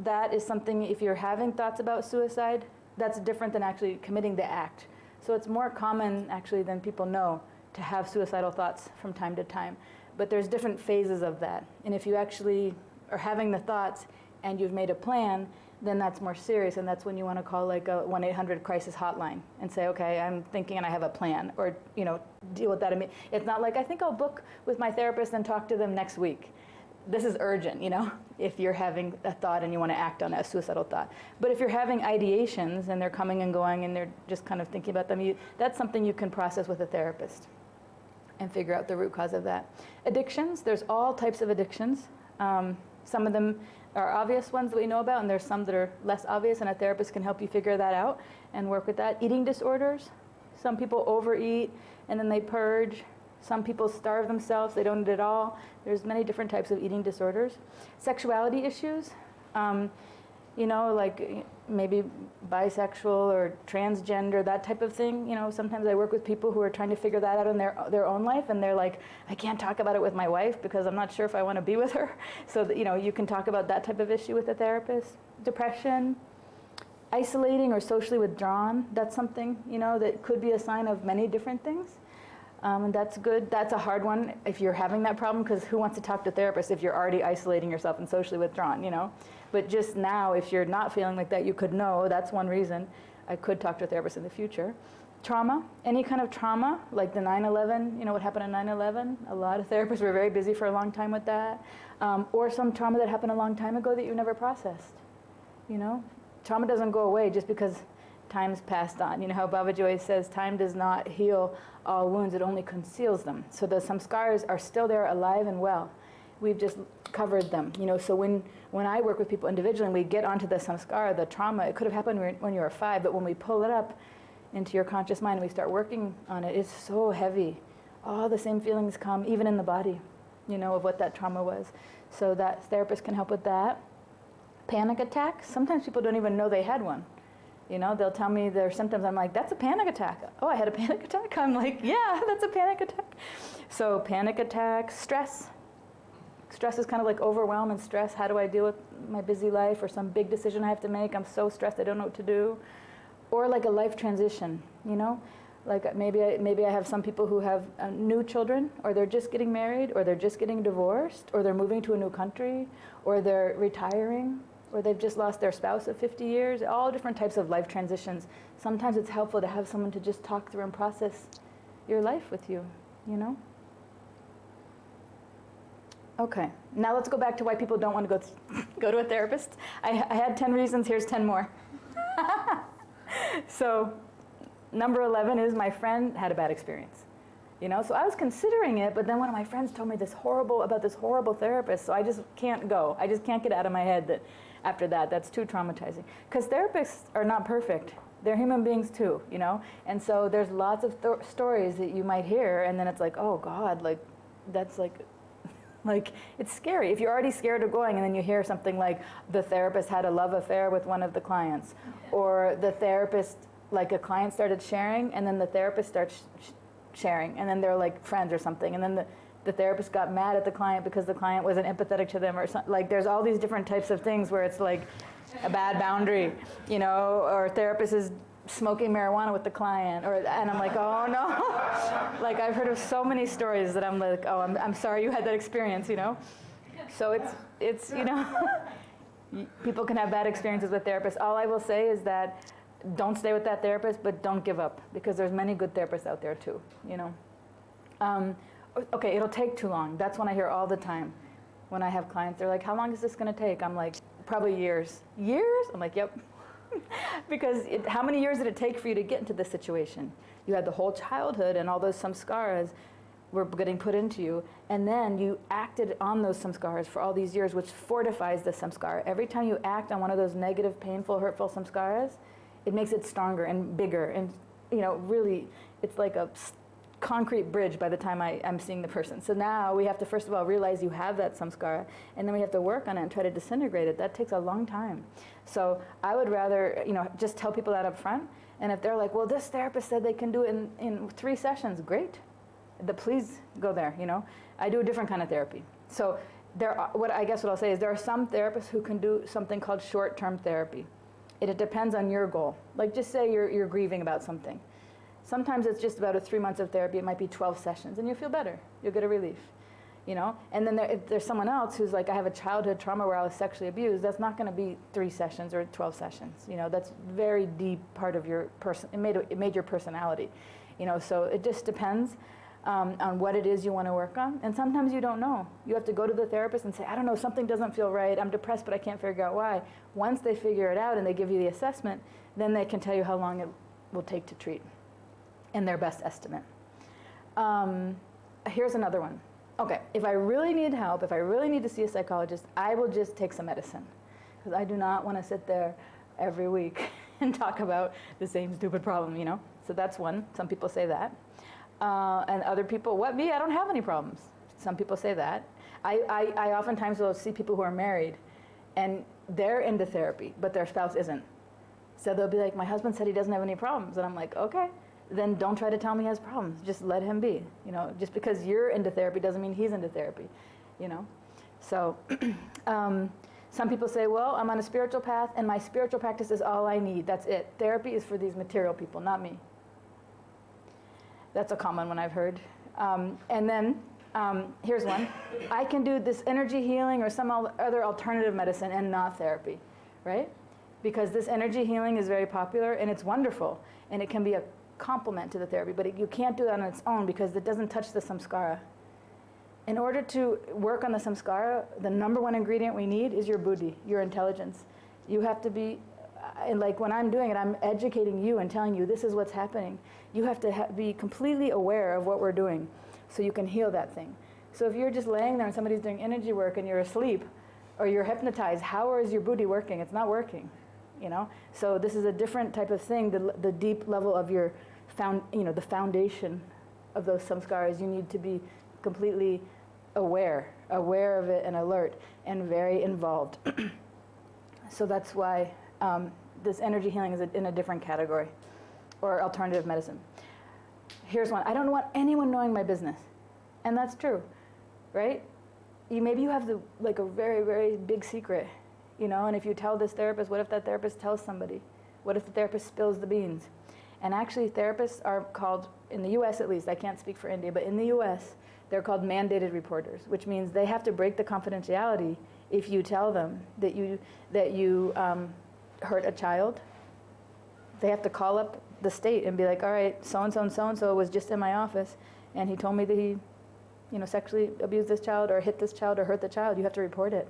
That is something, if you're having thoughts about suicide, that's different than actually committing the act. So it's more common, actually, than people know to have suicidal thoughts from time to time. But there's different phases of that. And if you actually are having the thoughts and you've made a plan, then that's more serious, and that's when you want to call like a 1-800 crisis hotline and say, okay, I'm thinking and I have a plan, or, you know, deal with that. I mean, it's not like, I think I'll book with my therapist and talk to them next week. This is urgent, you know, if you're having a thought and you want to act on a suicidal thought. But if you're having ideations and they're coming and going and they're just kind of thinking about them, that's something you can process with a therapist and figure out the root cause of that. Addictions, there's all types of addictions. Some of them are obvious ones that we know about, and there's some that are less obvious, and a therapist can help you figure that out and work with that. Eating disorders, some people overeat and then they purge. Some people starve themselves, they don't eat at all. There's many different types of eating disorders. Sexuality issues, you know, like maybe bisexual or transgender, that type of thing. You know, sometimes I work with people who are trying to figure that out in their own life, and they're like, I can't talk about it with my wife because I'm not sure if I want to be with her. So that, you know, you can talk about that type of issue with a therapist. Depression, isolating or socially withdrawn, that's something, you know, that could be a sign of many different things. And that's good. That's a hard one if you're having that problem, because who wants to talk to therapists if you're already isolating yourself and socially withdrawn, you know? But just now, if you're not feeling like that, you could know that's one reason I could talk to a therapist in the future. Trauma, any kind of trauma, like the 9/11, you know, what happened in 9/11? A lot of therapists were very busy for a long time with that. Or some trauma that happened a long time ago that you never processed, you know? Trauma doesn't go away just because time's passed on. You know how Babaji always says, time does not heal all wounds, it only conceals them. So some scars are still there, alive and well. We've just covered them, you know. So when I work with people individually and we get onto the samskara, the trauma, it could have happened when you were 5, but when we pull it up into your conscious mind and we start working on it, it's so heavy. All the same feelings come, even in the body, you know, of what that trauma was. So that therapist can help with that. Panic attacks, sometimes people don't even know they had one. You know, they'll tell me their symptoms. I'm like, that's a panic attack. Oh, I had a panic attack? I'm like, yeah, that's a panic attack. So panic attacks, stress. Stress is kind of like overwhelm and stress. How do I deal with my busy life or some big decision I have to make? I'm so stressed, I don't know what to do. Or like a life transition, you know? Like maybe I have some people who have new children, or they're just getting married, or they're just getting divorced, or they're moving to a new country, or they're retiring, or they've just lost their spouse of 50 years, all different types of life transitions. Sometimes it's helpful to have someone to just talk through and process your life with you, you know? Okay, now let's go back to why people don't want to go to a therapist. I had 10 reasons, here's 10 more. So, number 11 is my friend had a bad experience. You know, so I was considering it, but then one of my friends told me about this horrible therapist, so I just can't go. I just can't get it out of my head that after that's too traumatizing. Because therapists are not perfect. They're human beings too, you know? And so there's lots of stories that you might hear, and then it's like, oh God, like, that's like, it's scary. If you're already scared of going and then you hear something like the therapist had a love affair with one of the clients, or the therapist, like a client started sharing and then the therapist starts sharing, and then they're like friends or something, and then the therapist got mad at the client because the client wasn't empathetic to them, or something. Like there's all these different types of things where it's like a bad boundary, you know, or a therapist is smoking marijuana with the client, and I'm like, oh no. Like I've heard of so many stories that I'm like, oh, I'm sorry you had that experience, you know. So it's you know, people can have bad experiences with therapists. All I will say is that don't stay with that therapist, but don't give up, because there's many good therapists out there too, you know. Okay, it'll take too long. That's when I hear all the time when I have clients. They're like, how long is this going to take? I'm like, probably years. Years? I'm like, yep. Because how many years did it take for you to get into this situation? You had the whole childhood and all those samskaras were getting put into you, and then you acted on those samskaras for all these years, which fortifies the samskara. Every time you act on one of those negative, painful, hurtful samskaras, It makes it stronger and bigger, and really, it's like a concrete bridge by the time I'm seeing the person. So now we have to first of all realize you have that samskara, and then we have to work on it and try to disintegrate it. That takes a long time. So I would rather just tell people that up front. And if they're like, well, this therapist said they can do it in 3 sessions, great. Please go there. I do a different kind of therapy. So what I'll say is there are some therapists who can do something called short-term therapy. It depends on your goal. Like, just say you're grieving about something. Sometimes it's just about 3 months of therapy. It might be 12 sessions, and you'll feel better. You'll get a relief, And then if there's someone else who's like, I have a childhood trauma where I was sexually abused. That's not going to be 3 sessions or 12 sessions. That's very deep part of your person. It made your personality, So it just depends on what it is you want to work on. And sometimes you don't know. You have to go to the therapist and say, I don't know, something doesn't feel right. I'm depressed, but I can't figure out why. Once they figure it out and they give you the assessment, then they can tell you how long it will take to treat and their best estimate. Here's another one. Okay, if I really need help, if I really need to see a psychologist, I will just take some medicine, because I do not want to sit there every week and talk about the same stupid problem, So that's one. Some people say that. And other people, what, me? I don't have any problems. Some people say that. I oftentimes will see people who are married, and they're into therapy, but their spouse isn't. So they'll be like, my husband said he doesn't have any problems. And I'm like, okay, then don't try to tell me he has problems. Just let him be. Just because you're into therapy doesn't mean he's into therapy, So some people say, well, I'm on a spiritual path, and my spiritual practice is all I need. That's it. Therapy is for these material people, not me. That's a common one I've heard. And then here's one. I can do this energy healing or some other alternative medicine and not therapy, right? Because this energy healing is very popular, and it's wonderful, and it can be a complement to the therapy, but you can't do that on its own because it doesn't touch the samskara. In order to work on the samskara, the number one ingredient we need is your buddhi, your intelligence. You have to be, and like when I'm doing it, I'm educating you and telling you this is what's happening. You have to be completely aware of what we're doing so you can heal that thing. So if you're just laying there and somebody's doing energy work and you're asleep or you're hypnotized, how is your buddhi working? It's not working, So this is a different type of thing, the deep level of your the foundation of those samskaras. You need to be completely aware of it and alert and very involved. So that's why this energy healing is in a different category, or alternative medicine. Here's one. I don't want anyone knowing my business. And that's true, right? Maybe you have a very, very big secret, and if you tell this therapist, what if that therapist tells somebody? What if the therapist spills the beans? And actually, therapists are called, in the US at least, I can't speak for India, but in the US, they're called mandated reporters, which means they have to break the confidentiality if you tell them that you hurt a child. They have to call up the state and be like, all right, so-and-so and so-and-so was just in my office, and he told me that he sexually abused this child or hit this child or hurt the child. You have to report it.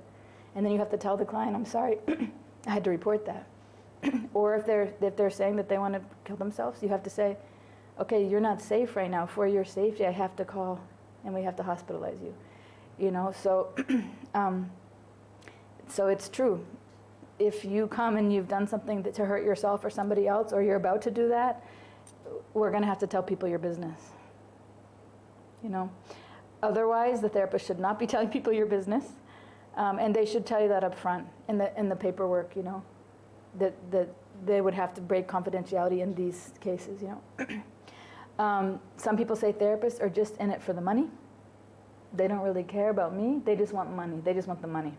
And then you have to tell the client, I'm sorry, I had to report that. Or if they're saying that they want to kill themselves, you have to say, okay, you're not safe right now. For your safety, I have to call and we have to hospitalize you. So so it's true. If you come and you've done something to hurt yourself or somebody else, or you're about to do that, we're going to have to tell people your business. Otherwise, the therapist should not be telling people your business, and they should tell you that up front in the paperwork. That they would have to break confidentiality in these cases. Some people say therapists are just in it for the money. They don't really care about me. They just want money. They just want the money.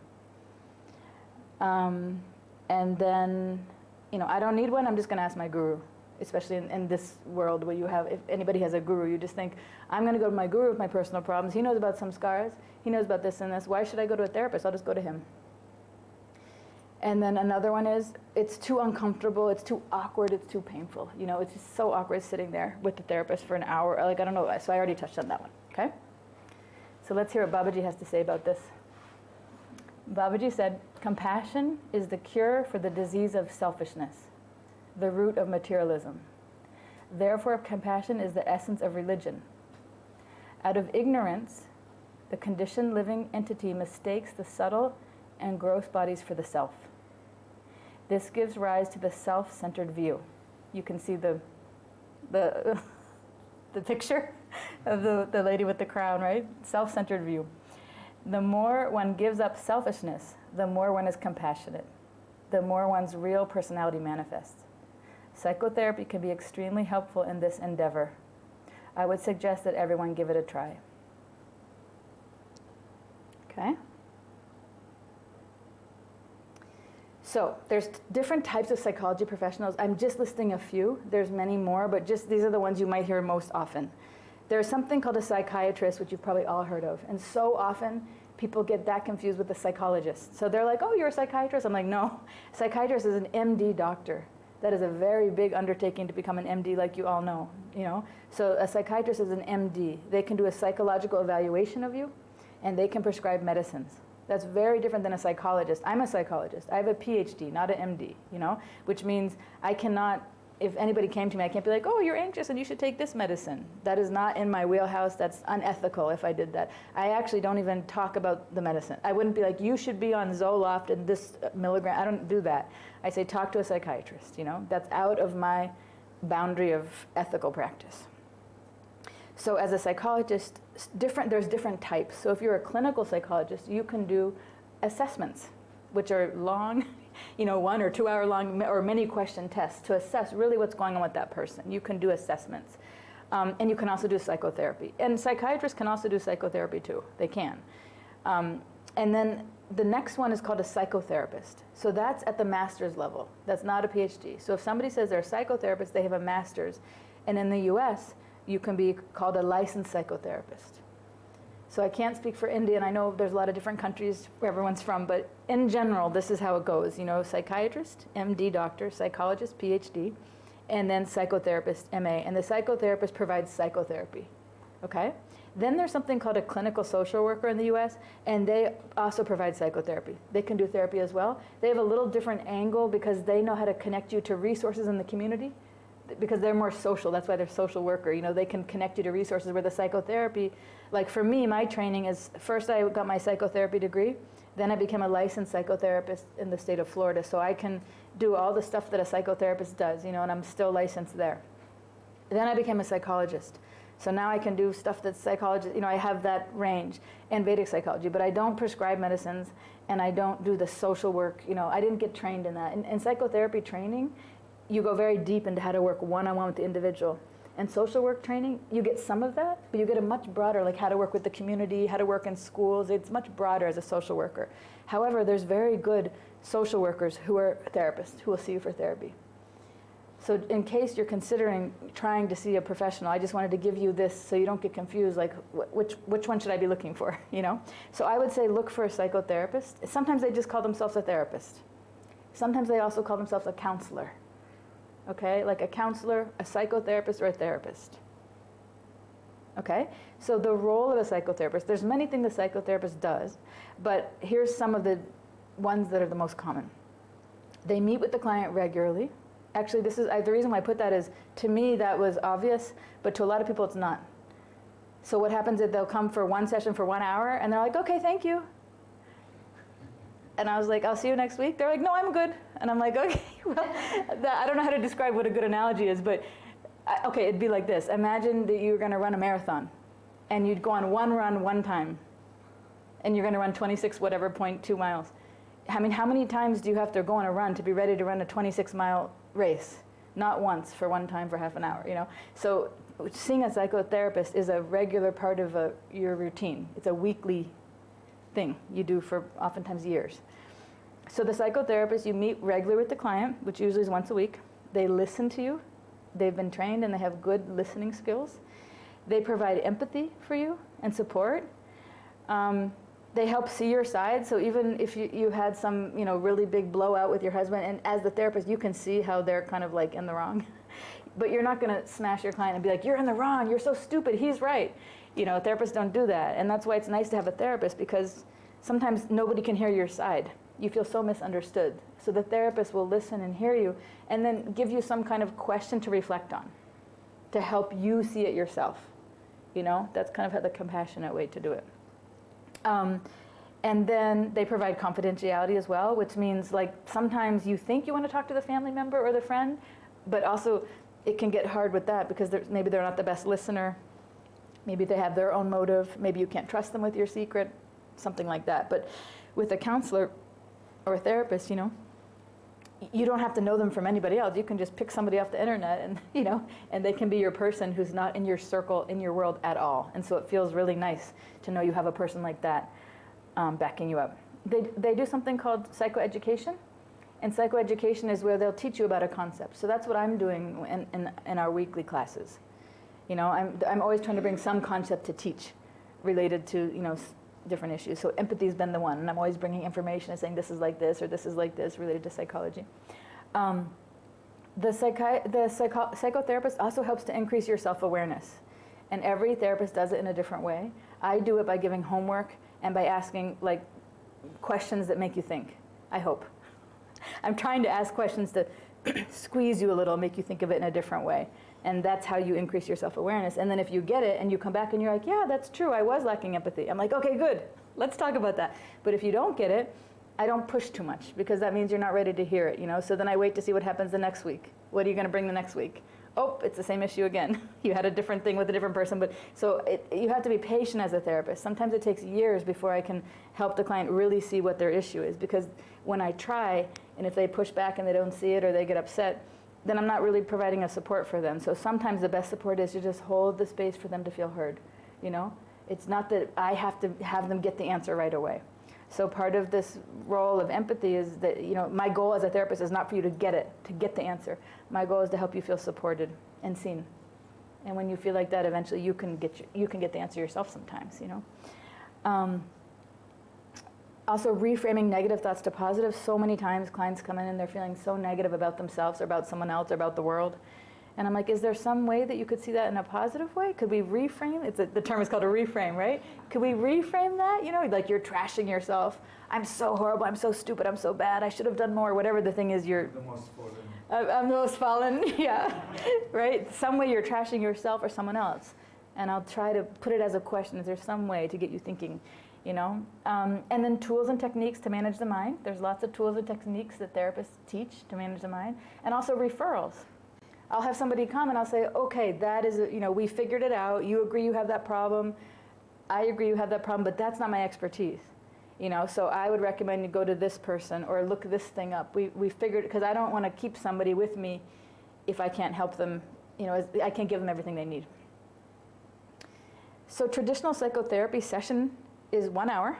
And then, I don't need one. I'm just going to ask my guru, especially in this world where if anybody has a guru, you just think, I'm going to go to my guru with my personal problems. He knows about some scars. He knows about this and this. Why should I go to a therapist? I'll just go to him. And then another one is, it's too uncomfortable, it's too awkward, it's too painful. It's just so awkward sitting there with the therapist for an hour. I don't know, so I already touched on that one, okay? So let's hear what Babaji has to say about this. Babaji said, compassion is the cure for the disease of selfishness, the root of materialism. Therefore, compassion is the essence of religion. Out of ignorance, the conditioned living entity mistakes the subtle and gross bodies for the self. This gives rise to the self-centered view. You can see the the picture of the lady with the crown, right? Self-centered view. The more one gives up selfishness, the more one is compassionate, the more one's real personality manifests. Psychotherapy can be extremely helpful in this endeavor. I would suggest that everyone give it a try. Okay? So there's different types of psychology professionals. I'm just listing a few. There's many more, but just these are the ones you might hear most often. There's something called a psychiatrist, which you've probably all heard of. And so often people get that confused with a psychologist. So they're like, oh, you're a psychiatrist? I'm like, no. Psychiatrist is an MD doctor. That is a very big undertaking to become an MD, like you all know. So a psychiatrist is an MD. They can do a psychological evaluation of you, and they can prescribe medicines. That's very different than a psychologist. I'm a psychologist. I have a PhD, not an MD, which means I cannot, if anybody came to me, I can't be like, oh, you're anxious and you should take this medicine. That is not in my wheelhouse. That's unethical if I did that. I actually don't even talk about the medicine. I wouldn't be like, you should be on Zoloft and this milligram. I don't do that. I say, talk to a psychiatrist, That's out of my boundary of ethical practice. So as a psychologist, there's different types. So if you're a clinical psychologist, you can do assessments, which are long, 1 or 2 hour long or many question tests to assess really what's going on with that person. You can do assessments. And you can also do psychotherapy. And psychiatrists can also do psychotherapy too. They can. And then the next one is called a psychotherapist. So that's at the master's level. That's not a PhD. So if somebody says they're a psychotherapist, they have a master's. And in the US, you can be called a licensed psychotherapist. So I can't speak for India, and I know there's a lot of different countries where everyone's from, but in general, this is how it goes. Psychiatrist, MD doctor, psychologist, PhD, and then psychotherapist, MA. And the psychotherapist provides psychotherapy, okay? Then there's something called a clinical social worker in the US, and they also provide psychotherapy. They can do therapy as well. They have a little different angle because they know how to connect you to resources in the community, because they're more social. That's why they're social worker. They can connect you to resources where the psychotherapy, like for me, my training is, first I got my psychotherapy degree, then I became a licensed psychotherapist in the state of Florida. So I can do all the stuff that a psychotherapist does, and I'm still licensed there. Then I became a psychologist. So now I can do stuff that psychologists, I have that range, and Vedic psychology, but I don't prescribe medicines, and I don't do the social work, I didn't get trained in that. In psychotherapy training, you go very deep into how to work one-on-one with the individual. And social work training, you get some of that, but you get a much broader, like how to work with the community, how to work in schools. It's much broader as a social worker. However, there's very good social workers who are therapists, who will see you for therapy. So in case you're considering trying to see a professional, I just wanted to give you this so you don't get confused, like which one should I be looking for, So I would say look for a psychotherapist. Sometimes they just call themselves a therapist. Sometimes they also call themselves a counselor. Okay, like a counselor, a psychotherapist, or a therapist. Okay, so the role of a psychotherapist, there's many things the psychotherapist does, but here's some of the ones that are the most common. They meet with the client regularly. Actually, this is the reason why I put that is, to me that was obvious, but to a lot of people it's not. So what happens is they'll come for one session for 1 hour, and they're like, okay, thank you. And I was like, I'll see you next week. They're like, no, I'm good. And I'm like, okay, well, I don't know how to describe what a good analogy is, but okay, it'd be like this. Imagine that you were going to run a marathon, and you'd go on one run one time, and you're going to run 26.2 miles. I mean, how many times do you have to go on a run to be ready to run a 26-mile race? Not once for one time for half an hour, So seeing a psychotherapist is a regular part of your routine. It's a weekly thing you do for oftentimes years. So the psychotherapist, you meet regularly with the client, which usually is once a week. They listen to you. They've been trained and they have good listening skills. They provide empathy for you and support. They help see your side. So even if you had some, really big blowout with your husband, and as the therapist, you can see how they're kind of like in the wrong. But you're not going to smash your client and be like, you're in the wrong, you're so stupid, he's right. Therapists don't do that. And that's why it's nice to have a therapist, because sometimes nobody can hear your side. You feel so misunderstood. So the therapist will listen and hear you, and then give you some kind of question to reflect on, to help you see it yourself. That's kind of the compassionate way to do it. And then they provide confidentiality as well, which means like sometimes you think you want to talk to the family member or the friend, but also it can get hard with that because maybe they're not the best listener. Maybe they have their own motive. Maybe you can't trust them with your secret, something like that. But with a counselor or a therapist, you know, you don't have to know them from anybody else. You can just pick somebody off the internet and, you know, and they can be your person who's not in your circle, in your world at all. And so it feels really nice to know you have a person like that backing you up. They do something called psychoeducation. And psychoeducation is where they'll teach you about a concept. So that's what I'm doing in our weekly classes. You know, I'm always trying to bring some concept to teach related to, you know, different issues. So empathy's been the one, and I'm always bringing information and saying this is like this or this is like this related to psychology. The psychotherapist also helps to increase your self-awareness, and every therapist does it in a different way. I do it by giving homework and by asking like questions that make you think, I hope. I'm trying to ask questions to squeeze you a little, make you think of it in a different way. And that's how you increase your self-awareness. And then if you get it and you come back and you're like, yeah, that's true, I was lacking empathy. I'm like, okay, good, let's talk about that. But if you don't get it, I don't push too much because that means you're not ready to hear it, you know? So then I wait to see what happens the next week. What are you gonna bring the next week? Oh, it's the same issue again. You had a different thing with a different person. But so you have to be patient as a therapist. Sometimes it takes years before I can help the client really see what their issue is, because when I try, and if they push back and they don't see it or they get upset, then I'm not really providing a support for them. So sometimes the best support is to just hold the space for them to feel heard, you know? It's not that I have to have them get the answer right away. So part of this role of empathy is that, you know, my goal as a therapist is not for you to get it, to get the answer. My goal is to help you feel supported and seen. And when you feel like that, eventually you can get the answer yourself sometimes, you know? Also reframing negative thoughts to positive. So many times clients come in and they're feeling so negative about themselves or about someone else or about the world. And I'm like, is there some way that you could see that in a positive way? Could we reframe? The term is called a reframe, right? Could we reframe that? You know, like you're trashing yourself. I'm so horrible, I'm so stupid, I'm so bad, I should have done more, whatever the thing is you're... The most fallen. I'm the most fallen, yeah, right? Some way you're trashing yourself or someone else. And I'll try to put it as a question. Is there some way to get you thinking, you know? And then tools and techniques to manage the mind. There's lots of tools and techniques that therapists teach to manage the mind. And also referrals. I'll have somebody come and I'll say, okay, that is, you know, we figured it out. You agree you have that problem. I agree you have that problem, but that's not my expertise. You know, so I would recommend you go to this person or look this thing up. We figured, because I don't want to keep somebody with me if I can't help them, you know, I can't give them everything they need. So traditional psychotherapy session is 1 hour.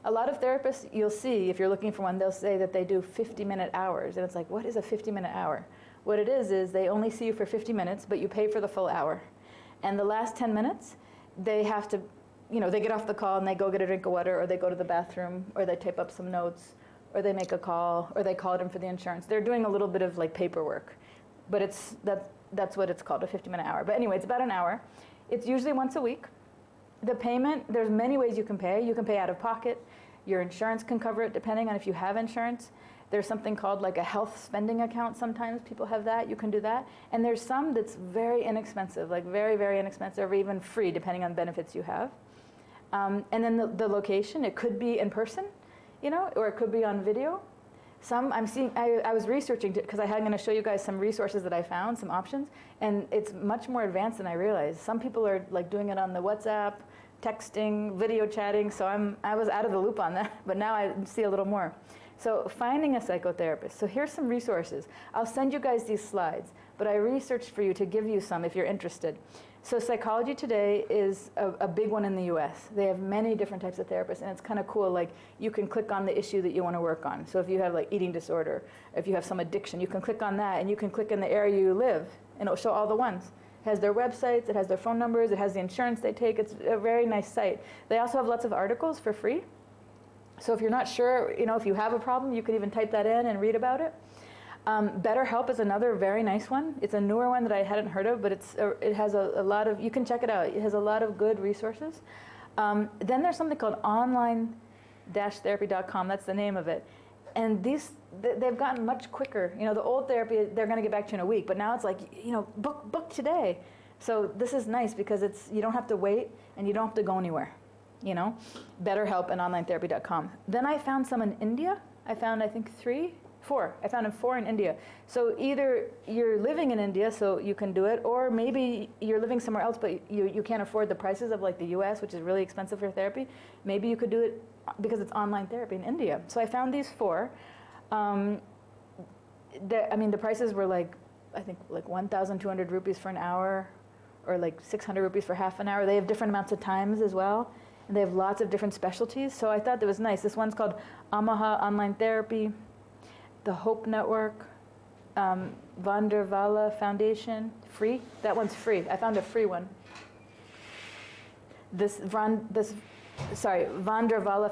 A lot of therapists, you'll see, if you're looking for one, they'll say that they do 50-minute hours. And it's like, what is a 50-minute hour? What it is they only see you for 50 minutes, but you pay for the full hour. And the last 10 minutes, they have to, you know, they get off the call and they go get a drink of water, or they go to the bathroom, or they type up some notes, or they make a call, or they call it in for the insurance. They're doing a little bit of like paperwork, but that's what it's called, a 50-minute hour. But anyway, it's about an hour. It's usually once a week. The payment, there's many ways you can pay. You can pay out of pocket. Your insurance can cover it depending on if you have insurance. There's something called like a health spending account. Sometimes people have that. You can do that. And there's some that's very inexpensive, like very, very inexpensive, or even free, depending on benefits you have. And then the location, it could be in person, you know, or it could be on video. Some I'm seeing, I was researching, because I'm going to show you guys some resources that I found, some options, and it's much more advanced than I realized. Some people are like doing it on the WhatsApp, texting, video chatting, so I was out of the loop on that, but now I see a little more. So finding a psychotherapist. So here's some resources. I'll send you guys these slides, but I researched for you to give you some if you're interested. So Psychology Today is a big one in the US. They have many different types of therapists, and it's kind of cool. Like, you can click on the issue that you want to work on. So if you have like eating disorder, if you have some addiction, you can click on that, and you can click in the area you live, and it'll show all the ones. It has their websites, it has their phone numbers, it has the insurance they take. It's a very nice site. They also have lots of articles for free. So if you're not sure, you know, if you have a problem, you could even type that in and read about it. BetterHelp is another very nice one. It's a newer one that I hadn't heard of, but it has a lot of, you can check it out. It has a lot of good resources. Then there's something called online-therapy.com. That's the name of it. And they've gotten much quicker. You know, the old therapy, they're going to get back to you in a week, but now it's like, you know, book today. So this is nice because you don't have to wait and you don't have to go anywhere. you know, BetterHelp and onlinetherapy.com. Then I found some in India. I found, I think, 4. I found 4 in India. So either you're living in India, so you can do it, or maybe you're living somewhere else, but you can't afford the prices of like the US, which is really expensive for therapy. Maybe you could do it because it's online therapy in India. So I found these 4. The prices were like, I think like 1,200 rupees for an hour, or like 600 rupees for half an hour. They have different amounts of times as well, and they have lots of different specialties. So I thought that was nice. This one's called Amaha Online Therapy, the Hope Network, Vandervala Foundation, free. That one's free. I found a free one. Vandervala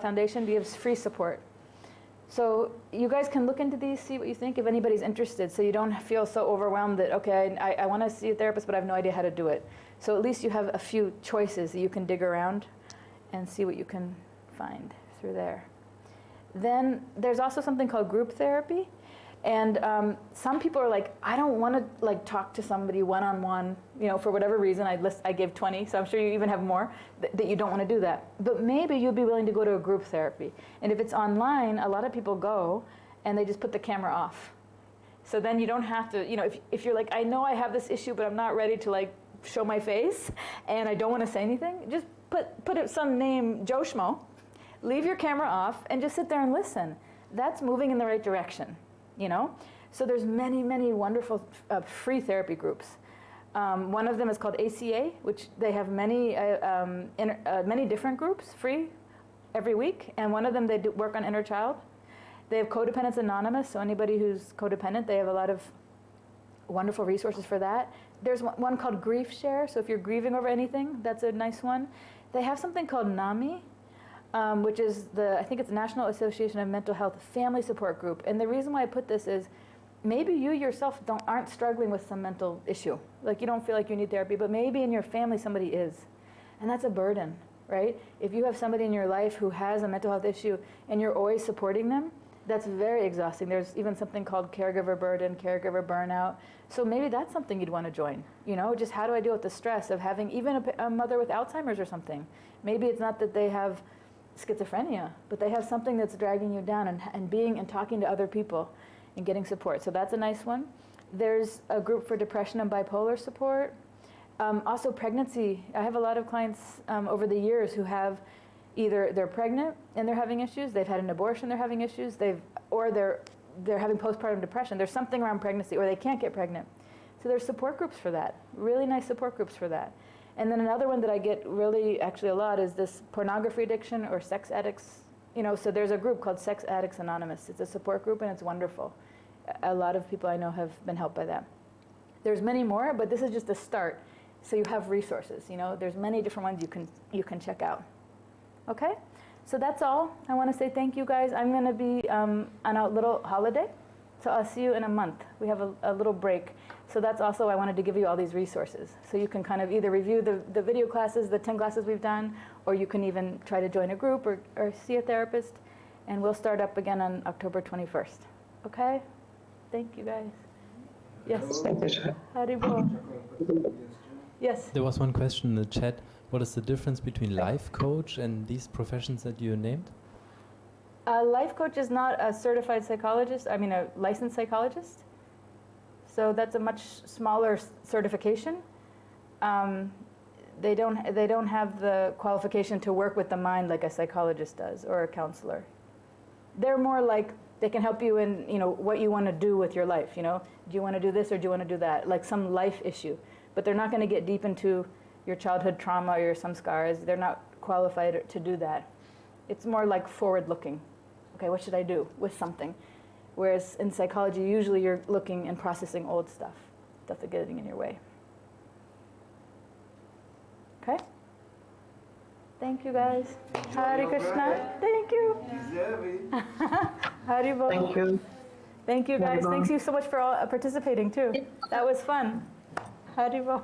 Foundation gives free support. So you guys can look into these, see what you think, if anybody's interested, so you don't feel so overwhelmed that, okay, I want to see a therapist, but I have no idea how to do it. So at least you have a few choices that you can dig around and see what you can find through there. Then there's also something called group therapy. And some people are like, I don't want to like talk to somebody one-on-one, you know, for whatever reason. I gave 20, so I'm sure you even have more that you don't want to do that. But maybe you'd be willing to go to a group therapy. And if it's online, a lot of people go and they just put the camera off. So then you don't have to, you know, if you're like, I know I have this issue, but I'm not ready to like show my face and I don't want to say anything, just put some name, Joe Schmo, leave your camera off and just sit there and listen. That's moving in the right direction. You know, so there's many, many wonderful free therapy groups. One of them is called ACA, which they have many different groups free every week. And one of them, they work on inner child. They have Codependence Anonymous, so anybody who's codependent, they have a lot of wonderful resources for that. There's one called Grief Share, so if you're grieving over anything, that's a nice one. They have something called NAMI, which is I think it's the National Association of Mental Health Family Support Group. And the reason why I put this is maybe you yourself aren't struggling with some mental issue. Like you don't feel like you need therapy, but maybe in your family somebody is. And that's a burden, right? If you have somebody in your life who has a mental health issue and you're always supporting them, that's very exhausting. There's even something called caregiver burden, caregiver burnout. So maybe that's something you'd want to join. You know, just how do I deal with the stress of having even a mother with Alzheimer's or something? Maybe it's not that they have schizophrenia, but they have something that's dragging you down, and being and talking to other people and getting support. So that's a nice one. There's a group for depression and bipolar support. Also pregnancy. I have a lot of clients over the years who have either they're pregnant and they're having issues, they've had an abortion, they're having issues, or they're having postpartum depression. There's something around pregnancy, or they can't get pregnant. So there's support groups for that, really nice support groups for that. And then another one that I get really actually a lot is this pornography addiction or sex addicts. You know, so there's a group called Sex Addicts Anonymous. It's a support group and it's wonderful. A lot of people I know have been helped by that. There's many more, but this is just a start. So you have resources, you know, there's many different ones you can check out. Okay? So that's all. I want to say thank you guys. I'm going to be on a little holiday. So I'll see you in a month. We have a little break. So that's also, I wanted to give you all these resources. So you can kind of either review the video classes, the 10 classes we've done, or you can even try to join a group or see a therapist. And we'll start up again on October 21st. Okay? Thank you guys. Yes? Haribol. Yes? There was one question in the chat. What is the difference between life coach and these professions that you named? A life coach is not a certified psychologist, a licensed psychologist. So that's a much smaller certification. They don't have the qualification to work with the mind like a psychologist does or a counselor. They're more like they can help you in, you know, what you want to do with your life. You know, do you want to do this or do you want to do that? Like some life issue, but they're not going to get deep into your childhood trauma or some scars. They're not qualified to do that. It's more like forward-looking. Okay, what should I do with something? Whereas in psychology, usually you're looking and processing old stuff that's getting in your way. Okay? Thank you, guys. Hare Krishna. Thank you. Haribol. Thank you. Thank you, guys. Haribol. Thank you so much for all participating, too. That was fun. Haribol.